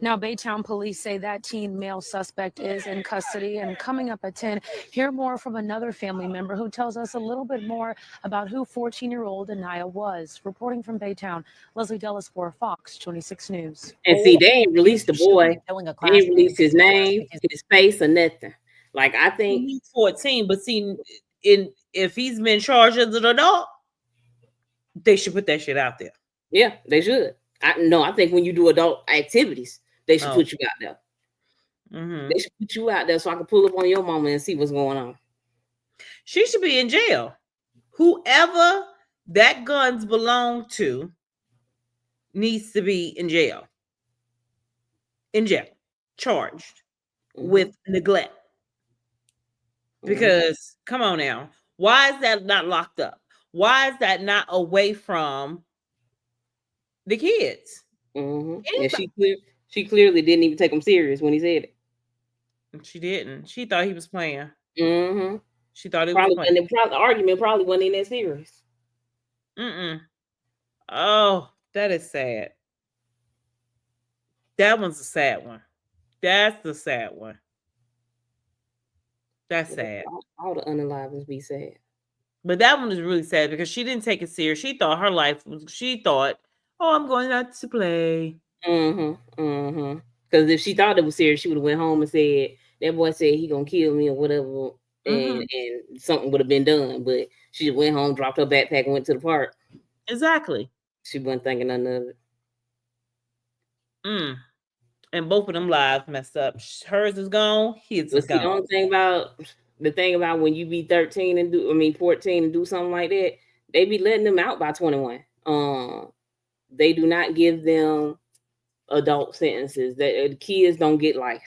Now, Baytown police say that teen male suspect is in custody. And coming up at 10, hear more from another family member who tells us a little bit more about who 14-year-old Anaya was. Reporting from Baytown, Leslie Dellaspour, Fox 26 News. And see, they ain't released the boy. They ain't released his name, his face, or nothing. Like, I think he's 14, but see, if he's been charged as an adult, they should put that shit out there. Yeah, they should. I think when you do adult activities, they should put you out there. They should put you out there so I can pull up on your mama and see what's going on. She should be in jail. Whoever that guns belong to needs to be in jail. Charged with neglect. Because, come on now, why is that not locked up? Why is that not away from the kids? And she clearly didn't even take him serious when he said it. She didn't. She thought he was playing. She thought it was playing. And the argument probably wasn't even that serious. Oh, that is sad. That one's a sad one. That's the sad one. That's sad. All the unaliveds be sad. But that one is really sad because she didn't take it serious. She thought her life was, she thought, oh, I'm going out to play. Because if she thought it was serious, she would have went home and said, that boy said he gonna kill me or whatever, and something would have been done. But she just went home, dropped her backpack, and went to the park. Exactly. She wasn't thinking none of it. And both of them lives messed up. Hers is gone. His is gone. The only thing about when you be 13 and 14 and do something like that, they be letting them out by 21. They do not give them adult sentences. The kids don't get life.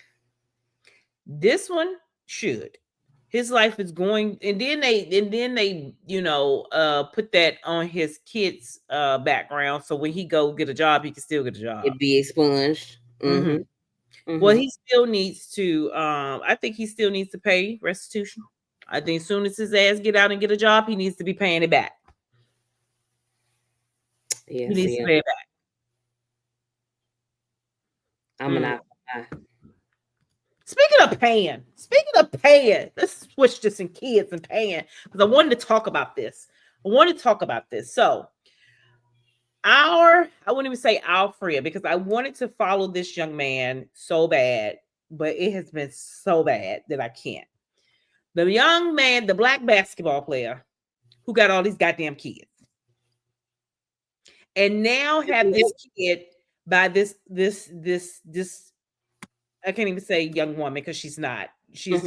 This one should. His life is going, and then they put that on his kid's background. So when he go get a job, he can still get a job. It'd be expunged. Well, he still needs to. I think he still needs to pay restitution. I think as soon as his ass get out and get a job, he needs to be paying it back. Yeah, he needs to pay it back. I'm an Speaking of paying, let's switch to some kids and paying because I wanted to talk about this. So I wouldn't even say our friend because I wanted to follow this young man so bad, but it has been so bad that I can't. The young man, the black basketball player who got all these goddamn kids and now have this kid by this I can't even say young woman because she's not. She's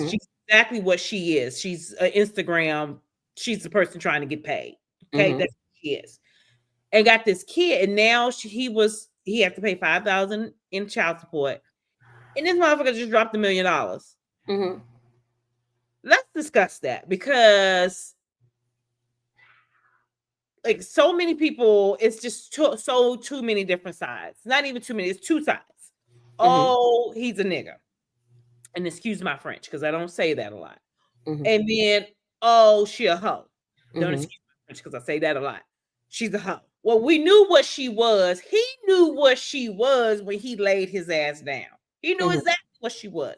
exactly what she is. She's an Instagram. She's the person trying to get paid. Okay, that's what she is. And got this kid, and now he had to pay $5,000 in child support, and this motherfucker just dropped $1 million. Let's discuss that because, like, so many people, it's just too many different sides. Not even too many. It's two sides. Oh, he's a nigga. And excuse my French, because I don't say that a lot. And then, oh, she a hoe. Don't excuse my French, because I say that a lot. She's a hoe. Well, we knew what she was. He knew what she was when he laid his ass down. He knew exactly what she was.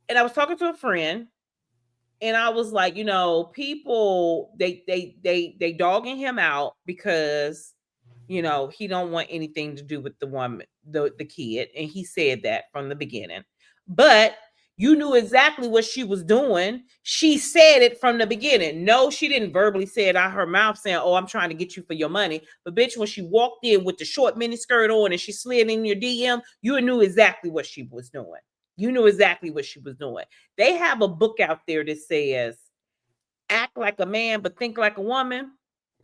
And I was talking to a friend, and I was like, people, they dogging him out because he don't want anything to do with the woman, the kid. And he said that from the beginning. But you knew exactly what she was doing. She said it from the beginning. No, she didn't verbally say it out her mouth saying, oh, I'm trying to get you for your money. But bitch, when she walked in with the short mini skirt on and she slid in your DM, you knew exactly what she was doing. They have a book out there that says, act like a man, but think like a woman.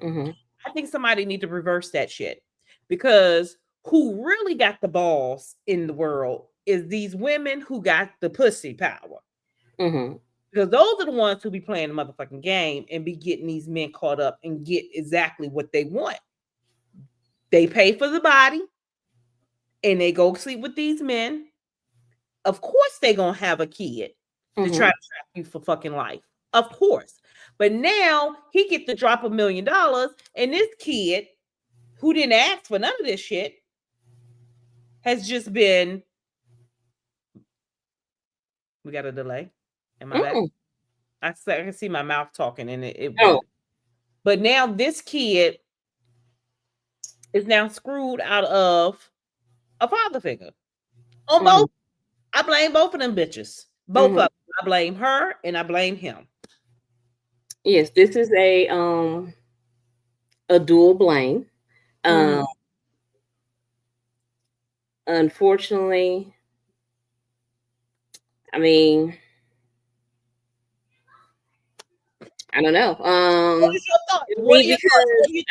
I think somebody need to reverse that shit because who really got the balls in the world is these women who got the pussy power. Because those are the ones who be playing the motherfucking game and be getting these men caught up and get exactly what they want. They pay for the body and they go sleep with these men. Of course they gonna have a kid to try to trap you for fucking life. Of course. But now he get to drop $1 million and this kid who didn't ask for none of this shit has just been. We got a delay. Am I back? I can see my mouth talking and it But now this kid is now screwed out of a father figure. On both. I blame both of them bitches. Both of them. I blame her and I blame him. Yes, this is a dual blame. Unfortunately, I mean, I don't know. What is your thoughts? What are your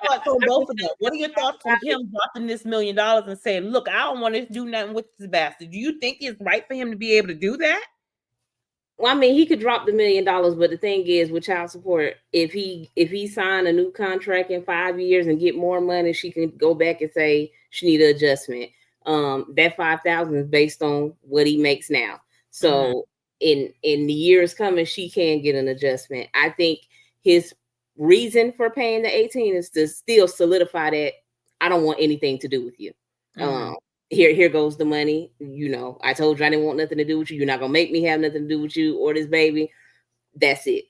thoughts on both of them? What are your thoughts on him dropping this $1 million and saying, look, I don't want to do nothing with this bastard. Do you think it's right for him to be able to do that? Well, I mean, he could drop the $1 million, but the thing is, with child support, if he signed a new contract in 5 years and get more money, she can go back and say she need an adjustment. That $5,000 is based on what he makes now. So in the years coming, she can get an adjustment. I think his reason for paying the 18 is to still solidify that I don't want anything to do with you. Here goes the money. I told you I didn't want nothing to do with you. You're not gonna make me have nothing to do with you or this baby. That's it.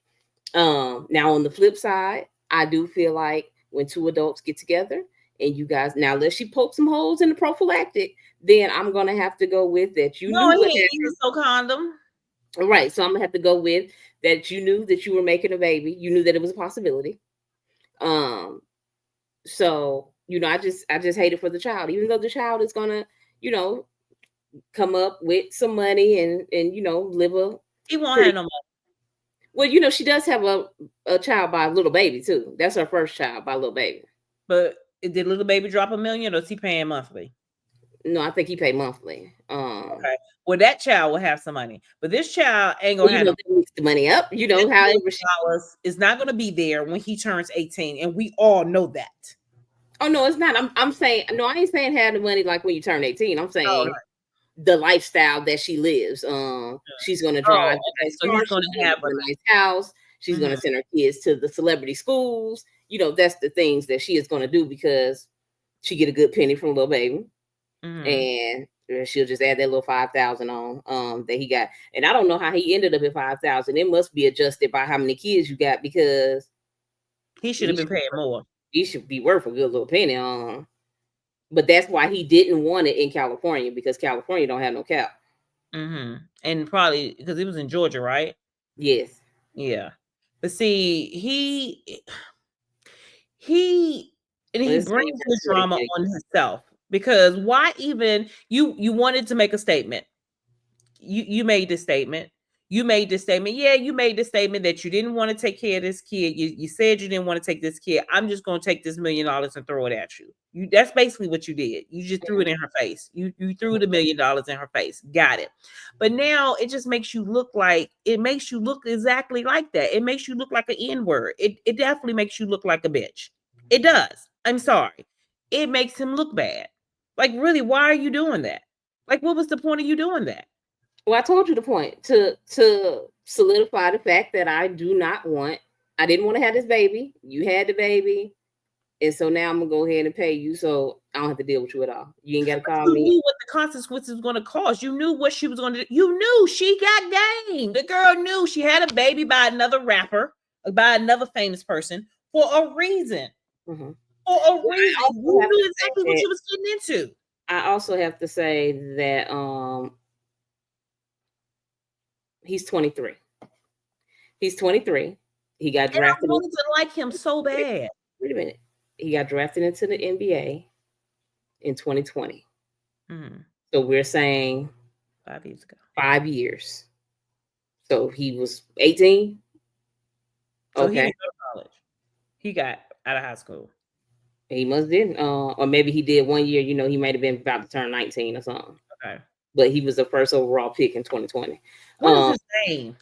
Now on the flip side, I do feel like when two adults get together and you guys, now unless she pokes some holes in the prophylactic, then I'm gonna have to go with that. You No, knew what he ain't happened. no condom. Right. So I'm gonna have to go with that. You knew that you were making a baby. You knew that it was a possibility. So I just hate it for the child, even though the child is gonna, come up with some money and live a. He won't have no money. Well, she does have a child by a little baby too. That's her first child by a little baby. But did little baby drop $1 million, or is he paying monthly? No, I think he paid monthly. Okay. Well, that child will have some money, but this child ain't gonna have mix the money up. However, dollars is not gonna be there when he turns 18, and we all know that. Oh no, it's not. I'm saying no. I ain't saying have the money like when you turn 18. I'm saying the lifestyle that she lives. She's gonna drive. Okay, so he's gonna have a nice house. She's gonna send her kids to the celebrity schools. That's the things that she is gonna do because she get a good penny from little baby, and she'll just add that little 5,000 on that he got. And I don't know how he ended up at 5,000. It must be adjusted by how many kids you got because he should have been paying more. He should be worth a good little penny on. But that's why he didn't want it in California because California don't have no cap. And probably because it was in Georgia, right? Yes. Yeah. But see, he brings the drama on himself because why even you wanted to make a statement. You made this statement. You made this statement. Yeah, you made the statement that you didn't want to take care of this kid. You said you didn't want to take this kid. I'm just going to take this $1 million and throw it at you. That's basically what you did. You just threw it in her face. You threw the $1 million in her face. Got it. But now it just makes you look exactly like that. It makes you look like an N-word. It definitely makes you look like a bitch. It does. I'm sorry. It makes him look bad. Like, really, why are you doing that? Like, what was the point of you doing that? Well, I told you the point to solidify the fact that I didn't want to have this baby. You had the baby. And so now I'm going to go ahead and pay you. So I don't have to deal with you at all. You ain't got to call me. You knew what the consequences was going to cause. You knew what she was going to do. You knew she got game. The girl knew she had a baby by another rapper, by another famous person for a reason. For a reason. You knew exactly what she was getting into. I also have to say that he's 23. He's 23. He got drafted. And I wanted to like him so bad. Wait a minute. He got drafted into the NBA in 2020. So we're saying 5 years ago. 5 years. So he was 18. So he didn't go to college. He got out of high school. He must didn't. Or maybe he did 1 year. He might have been about to turn 19 or something. Okay. But he was the first overall pick in 2020. What is his name?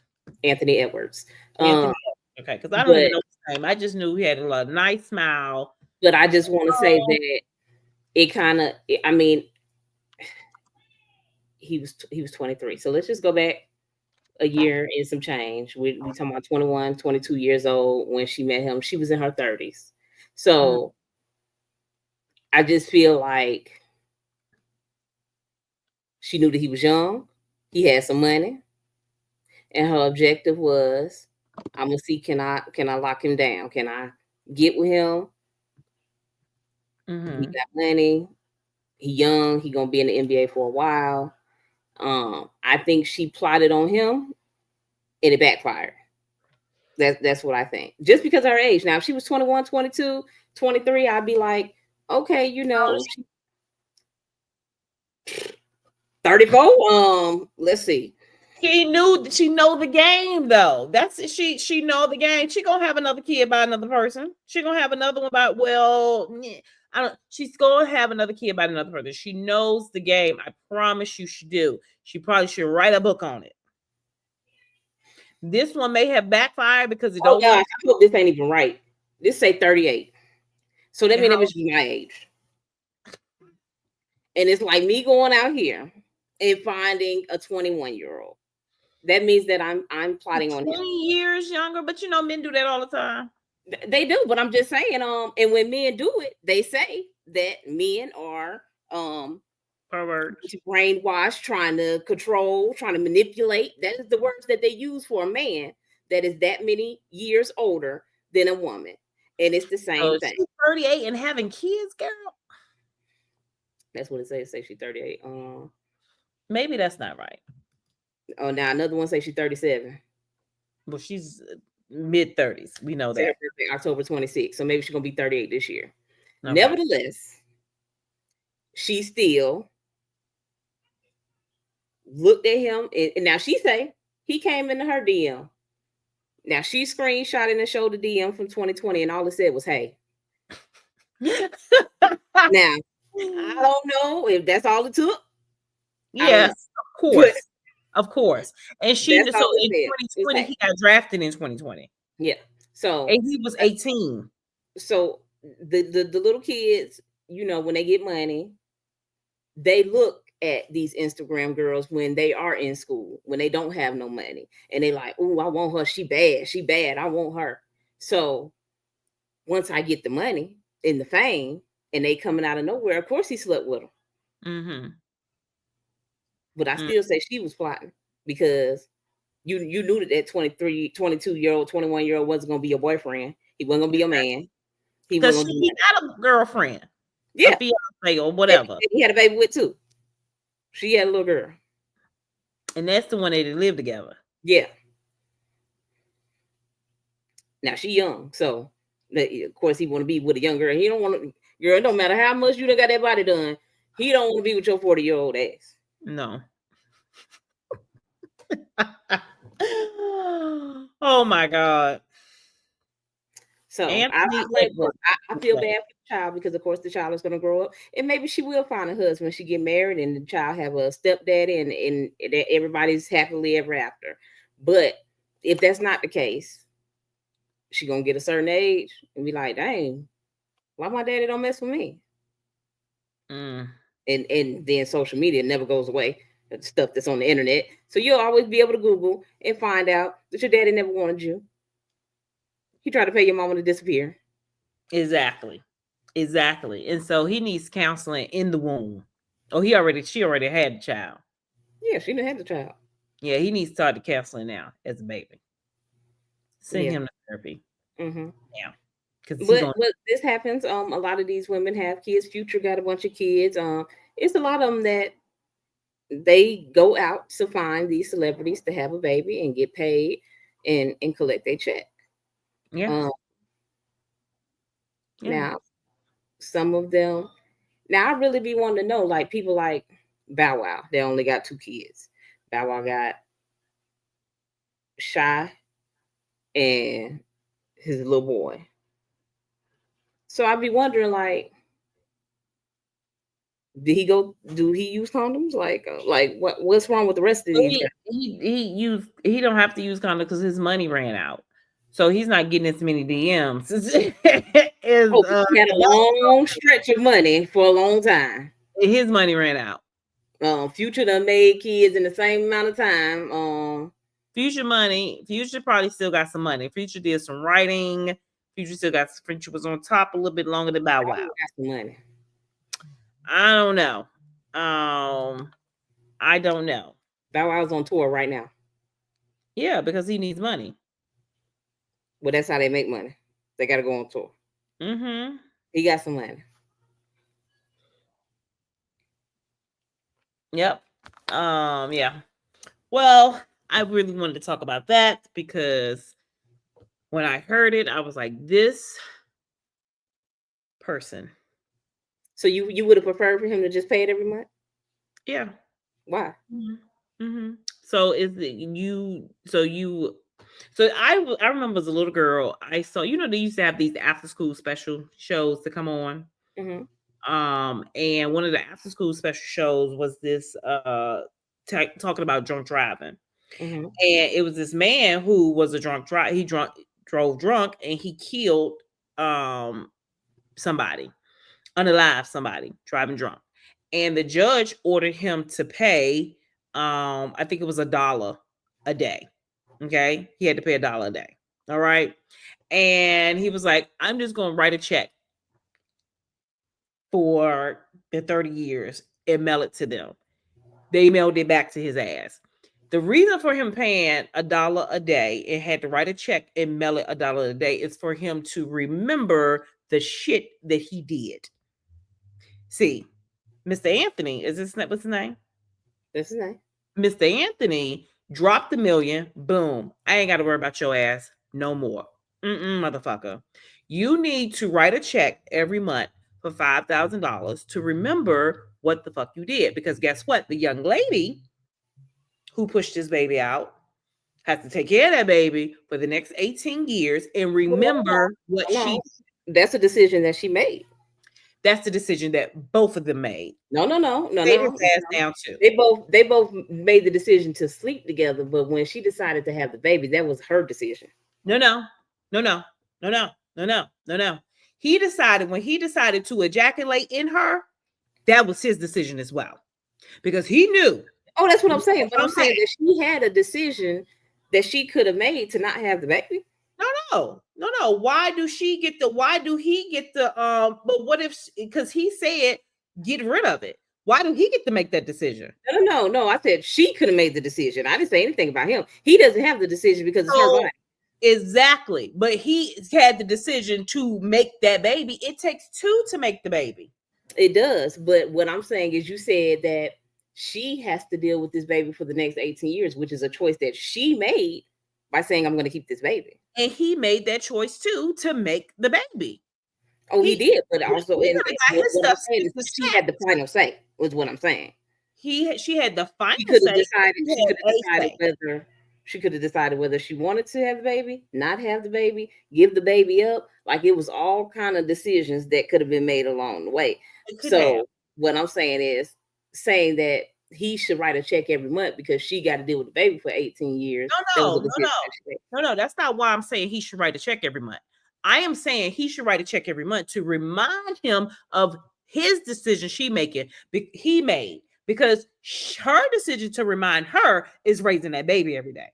Anthony Edwards. Okay, because I don't even know his name. I just knew he had a nice smile. But I just want to say that it kind of, I mean, he was 23. So let's just go back a year and some change. We talking about 21, 22 years old when she met him. She was in her 30s. So I just feel like she knew that he was young. He had some money. And her objective was, I'm gonna see, can I lock him down? Can I get with him? He got money. He young. He gonna be in the NBA for a while. I think she plotted on him, and it backfired. That's what I think. Just because of her age. Now, if she was 21, 22, 23, I'd be like, okay, 34. Let's see. She know the game though. She know the game. She gonna have another kid by another person. She gonna have another one by she's gonna have another kid by another person. She knows the game. I promise you she do. She probably should write a book on it. This one may have backfired because it don't. I hope this ain't even right. This say 38. So that means it was my age. And it's like me going out here and finding a 21-year-old. That means that I'm plotting on him. 20 years younger, but men do that all the time. They do, but I'm just saying, and when men do it, they say that men are perverts, brainwashed, trying to control, trying to manipulate. That is the words that they use for a man. that is that many years older than a woman. And it's the same thing. She's 38 and having kids, girl. That's what it says. Say she's 38. Maybe that's not right. Oh, now another one say she's 37. Well, she's mid 30s. We know that. October 26th. So maybe she's gonna be 38 this year. Okay. Nevertheless, she still looked at him, and now she say he came into her DM. Now she screenshotted and showed the DM from 2020, and all it said was, "Hey." Now I don't know if that's all it took. Yes, of course. Of course. And she so in 2020 he got drafted in 2020. Yeah. So and he was 18. So the little kids, you know, when they get money, they look at these Instagram girls when they are in school, when they don't have no money, and they like, "Oh, I want her. She bad. I want her." So once I get the money and the fame, and they coming out of nowhere, of course he slept with them. Mm-hmm. But I still say she was plotting, because you knew that 23, 22-year-old, 21-year-old wasn't going to be your boyfriend. He wasn't going to be your man. He got a girlfriend. Yeah. A fiance or whatever. He had a baby with too. She had a little girl. And that's the one they live together. Yeah. Now she young, so of course he want to be with a young girl. He don't want to, girl, it don't matter how much you done got that body done. He don't want to be with your 40-year-old ass. No. Oh my God. So I feel bad for the child, because of course the child is going to grow up, and maybe she will find a husband when she get married, and the child have a stepdaddy, and everybody's happily ever after. But if that's not the case, she gonna get a certain age and be like, "Dang, why my daddy don't mess with me?" And then social media never goes away. The stuff that's on the internet, so you'll always be able to Google and find out that your daddy never wanted you. He tried to pay your mama to disappear. Exactly. And so he needs counseling in the womb. Oh, she already had the child. Yeah, she done had the child. Yeah, he needs to start the counseling now as a baby. Send him to therapy. Mm-hmm. Yeah. But this happens. A lot of these women have kids. Future got a bunch of kids. It's a lot of them that they go out to find these celebrities to have a baby and get paid and collect their check. Yeah. Now, some of them. Now, I really be wanting to know, like people like Bow Wow. They only got 2 kids. Bow Wow got Shy and his little boy. So I'd be wondering, like, do he use condoms? Like what's wrong with the rest of these guys? He don't have to use condoms because his money ran out. So he's not getting as many DMs. He had a long stretch of money for a long time. His money ran out. Future done made kids in the same amount of time. Future probably still got some money. Future did some writing. Future was on top a little bit longer than Bow Wow. Got some money. I don't know. I don't know. Bow Wow's on tour right now. Yeah, because he needs money. Well, that's how they make money. They got to go on tour. Mm-hmm. He got some money. Yep. Yeah. Well, I really wanted to talk about that because when I heard it, I was like, this person. So you would have preferred for him to just pay it every month? Yeah. Why? Mm-hmm. So I remember as a little girl, I saw, they used to have these after school special shows to come on. Mm-hmm. And one of the after school special shows was this talking about drunk driving. Mm-hmm. And it was this man who was a drunk driver. He drove drunk and he killed somebody, unalive somebody, driving drunk. And the judge ordered him to pay I think it was $1 a day. Okay, he had to pay $1 a day. All right. And he was like, I'm just going to write a check for the 30 years and mail it to them. They mailed it back to his ass. The reason for him paying $1 a day and had to write a check and mail it $1 a day is for him to remember the shit that he did. See, Mr. Anthony, what's his name? That's his name. Mr. Anthony dropped $1 million. Boom. I ain't got to worry about your ass no more. Motherfucker. You need to write a check every month for $5,000 to remember what the fuck you did. Because guess what? The young lady who pushed his baby out has to take care of that baby for the next 18 years and remember what she. That's a decision that she made. That's the decision that both of them made. No. Down too. They both made the decision to sleep together, but when she decided to have the baby, that was her decision. No. He decided when he decided to ejaculate in her, that was his decision as well. Because he knew. Oh, that's what I'm saying. But I'm saying that she had a decision that she could have made to not have the baby. No. Why do he get the but what if, because he said get rid of it. Why do he get to make that decision? No. I said she could have made the decision. I didn't say anything about him. He doesn't have the decision because it's her body. Exactly. But he had the decision to make that baby. It takes two to make the baby. It does. But what I'm saying is you said that she has to deal with this baby for the next 18 years, which is a choice that she made by saying, I'm going to keep this baby. And he made that choice too to make the baby. Oh, he did. But also, she had the final say, was what I'm saying. She had the final say. She could have decided whether she wanted to have the baby, not have the baby, give the baby up. Like, it was all kind of decisions that could have been made along the way. So what I'm saying is saying that he should write a check every month because she got to deal with the baby for 18 years. No, that's not why I'm saying he should write a check every month. I am saying he should write a check every month to remind him of his decision he made, because her decision to remind her is raising that baby every day.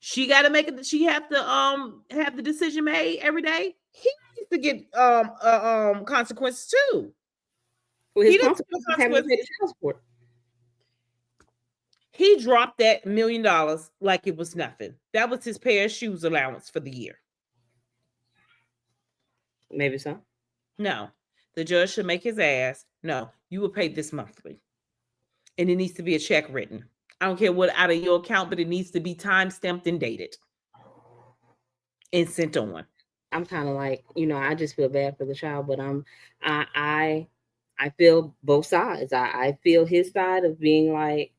She got to make it. She have to have the decision made every day. He needs to get consequences too. Well, his consequences having to pay the child support. He dropped that $1 million like it was nothing. That was his pair of shoes allowance for the year. Maybe so. No, the judge should make his ass. No, you will pay this monthly, and it needs to be a check written. I don't care what out of your account, but it needs to be time stamped and dated and sent on. I'm kind of like, I just feel bad for the child, but I feel both sides. I feel his side of being like,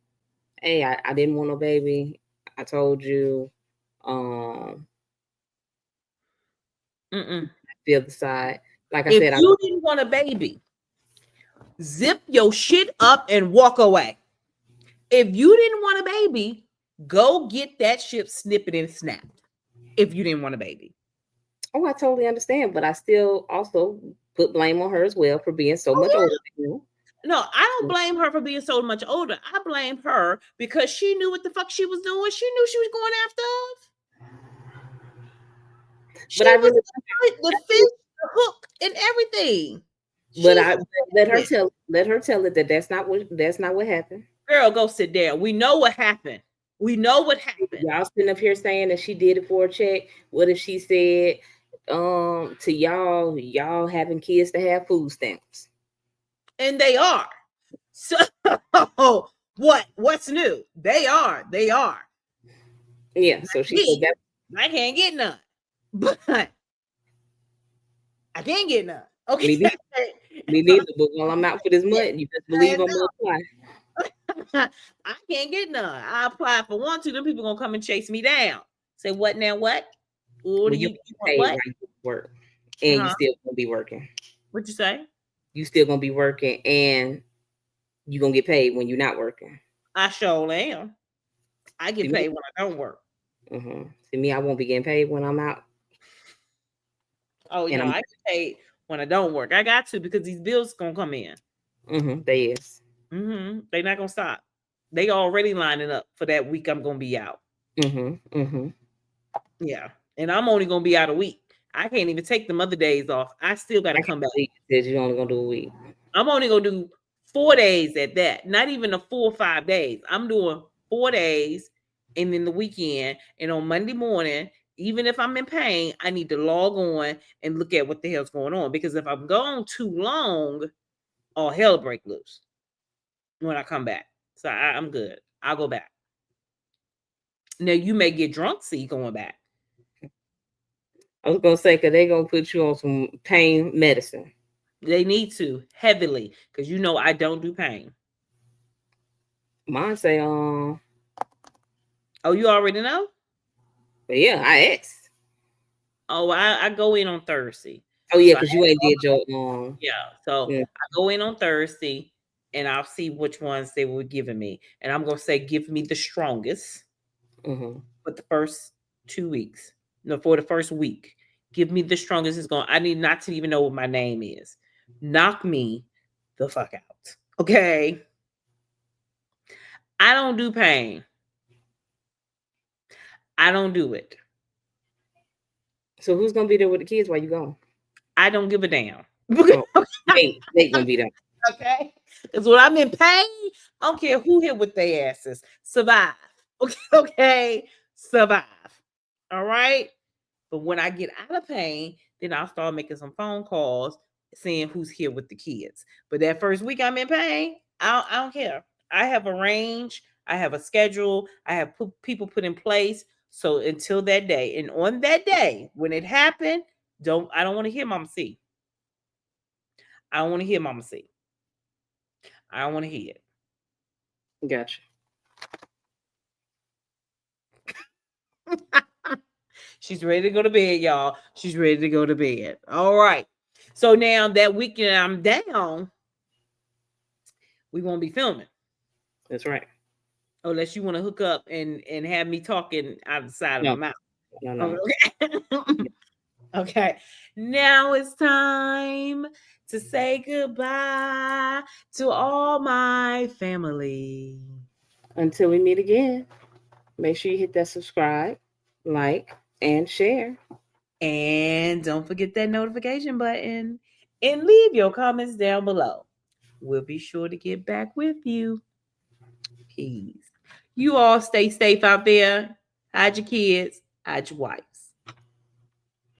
hey, I didn't want no baby. I told you. I feel the side. Like I said, if you didn't want a baby, zip your shit up and walk away. If you didn't want a baby, go get that shit snipped and snapped. If you didn't want a baby. Oh, I totally understand, but I still also put blame on her as well for being so much older than you. No, I don't blame her for being so much older. I blame her because she knew what the fuck she was doing. She knew she was going after us. But I really the fish, the hook, and everything. But let her tell it that that's not what happened. Girl, go sit down. We know what happened. Y'all sitting up here saying that she did it for a check. What if she said to y'all having kids to have food stamps? And they are. So what's new? They are. Yeah, so she said that I can't get none. But I can't get none. Okay. Me neither, but while I'm out for this month, you just believe I'm gonna apply. I can't get none. I applied for 1, 2. Them people gonna come and chase me down. Say what now? What? What do you pay what? Work, and you still gonna be working. What'd you say? You still gonna be working, and you gonna get paid when you're not working. I sure am. I get paid when I don't work. See me, I won't be getting paid when I'm out. Oh, I get paid when I don't work. I got to, because these bills gonna come in. They is. They're not gonna stop. They already lining up for that week I'm gonna be out. Yeah, and I'm only gonna be out a week. I can't even take them other days off. I still gotta come back. You're only gonna do a week. I'm only gonna do 4 days at that. Not even a full 5 days. I'm doing 4 days and then the weekend. And on Monday morning, even if I'm in pain, I need to log on and look at what the hell's going on. Because if I'm gone too long, all hell break loose when I come back. So I'm good. I'll go back. Now you may get drunk, see, going back. I was gonna say, cause they're gonna put you on some pain medicine. They need to heavily, because you know I don't do pain. Mine say, oh, you already know? But yeah, I asked. Oh, I go in on Thursday. Oh yeah, because you ain't did your yeah. So I go in on Thursday and I'll see which ones they were giving me. And I'm gonna say give me the strongest for the first 2 weeks. No, for the first week. Give me the strongest. It's going. I need not to even know what my name is. Knock me the fuck out. Okay. I don't do pain. I don't do it. So who's gonna be there with the kids while you gone? I don't give a damn. They gonna be there. Okay. Because when I'm in pain, I don't care who hit with their asses. Survive. Okay. Survive. All right. But when I get out of pain, then I'll start making some phone calls, seeing who's here with the kids. But that first week I'm in pain, I don't care. I have a range. I have a schedule. I have people put in place. So until that day, and on that day, when it happened, I don't want to hear MamaCie. I don't want to hear MamaCie. I don't want to hear it. Gotcha. She's ready to go to bed, y'all. She's ready to go to bed. All right. So now that weekend I'm down, we won't be filming. That's right. Unless you want to hook up and have me talking out the side of my mouth. No. Okay. Okay. Now it's time to say goodbye to all my family. Until we meet again, make sure you hit that subscribe, like, and share. And don't forget that notification button. And leave your comments down below. We'll be sure to get back with you. Peace. You all stay safe out there. Hide your kids. Hide your wife.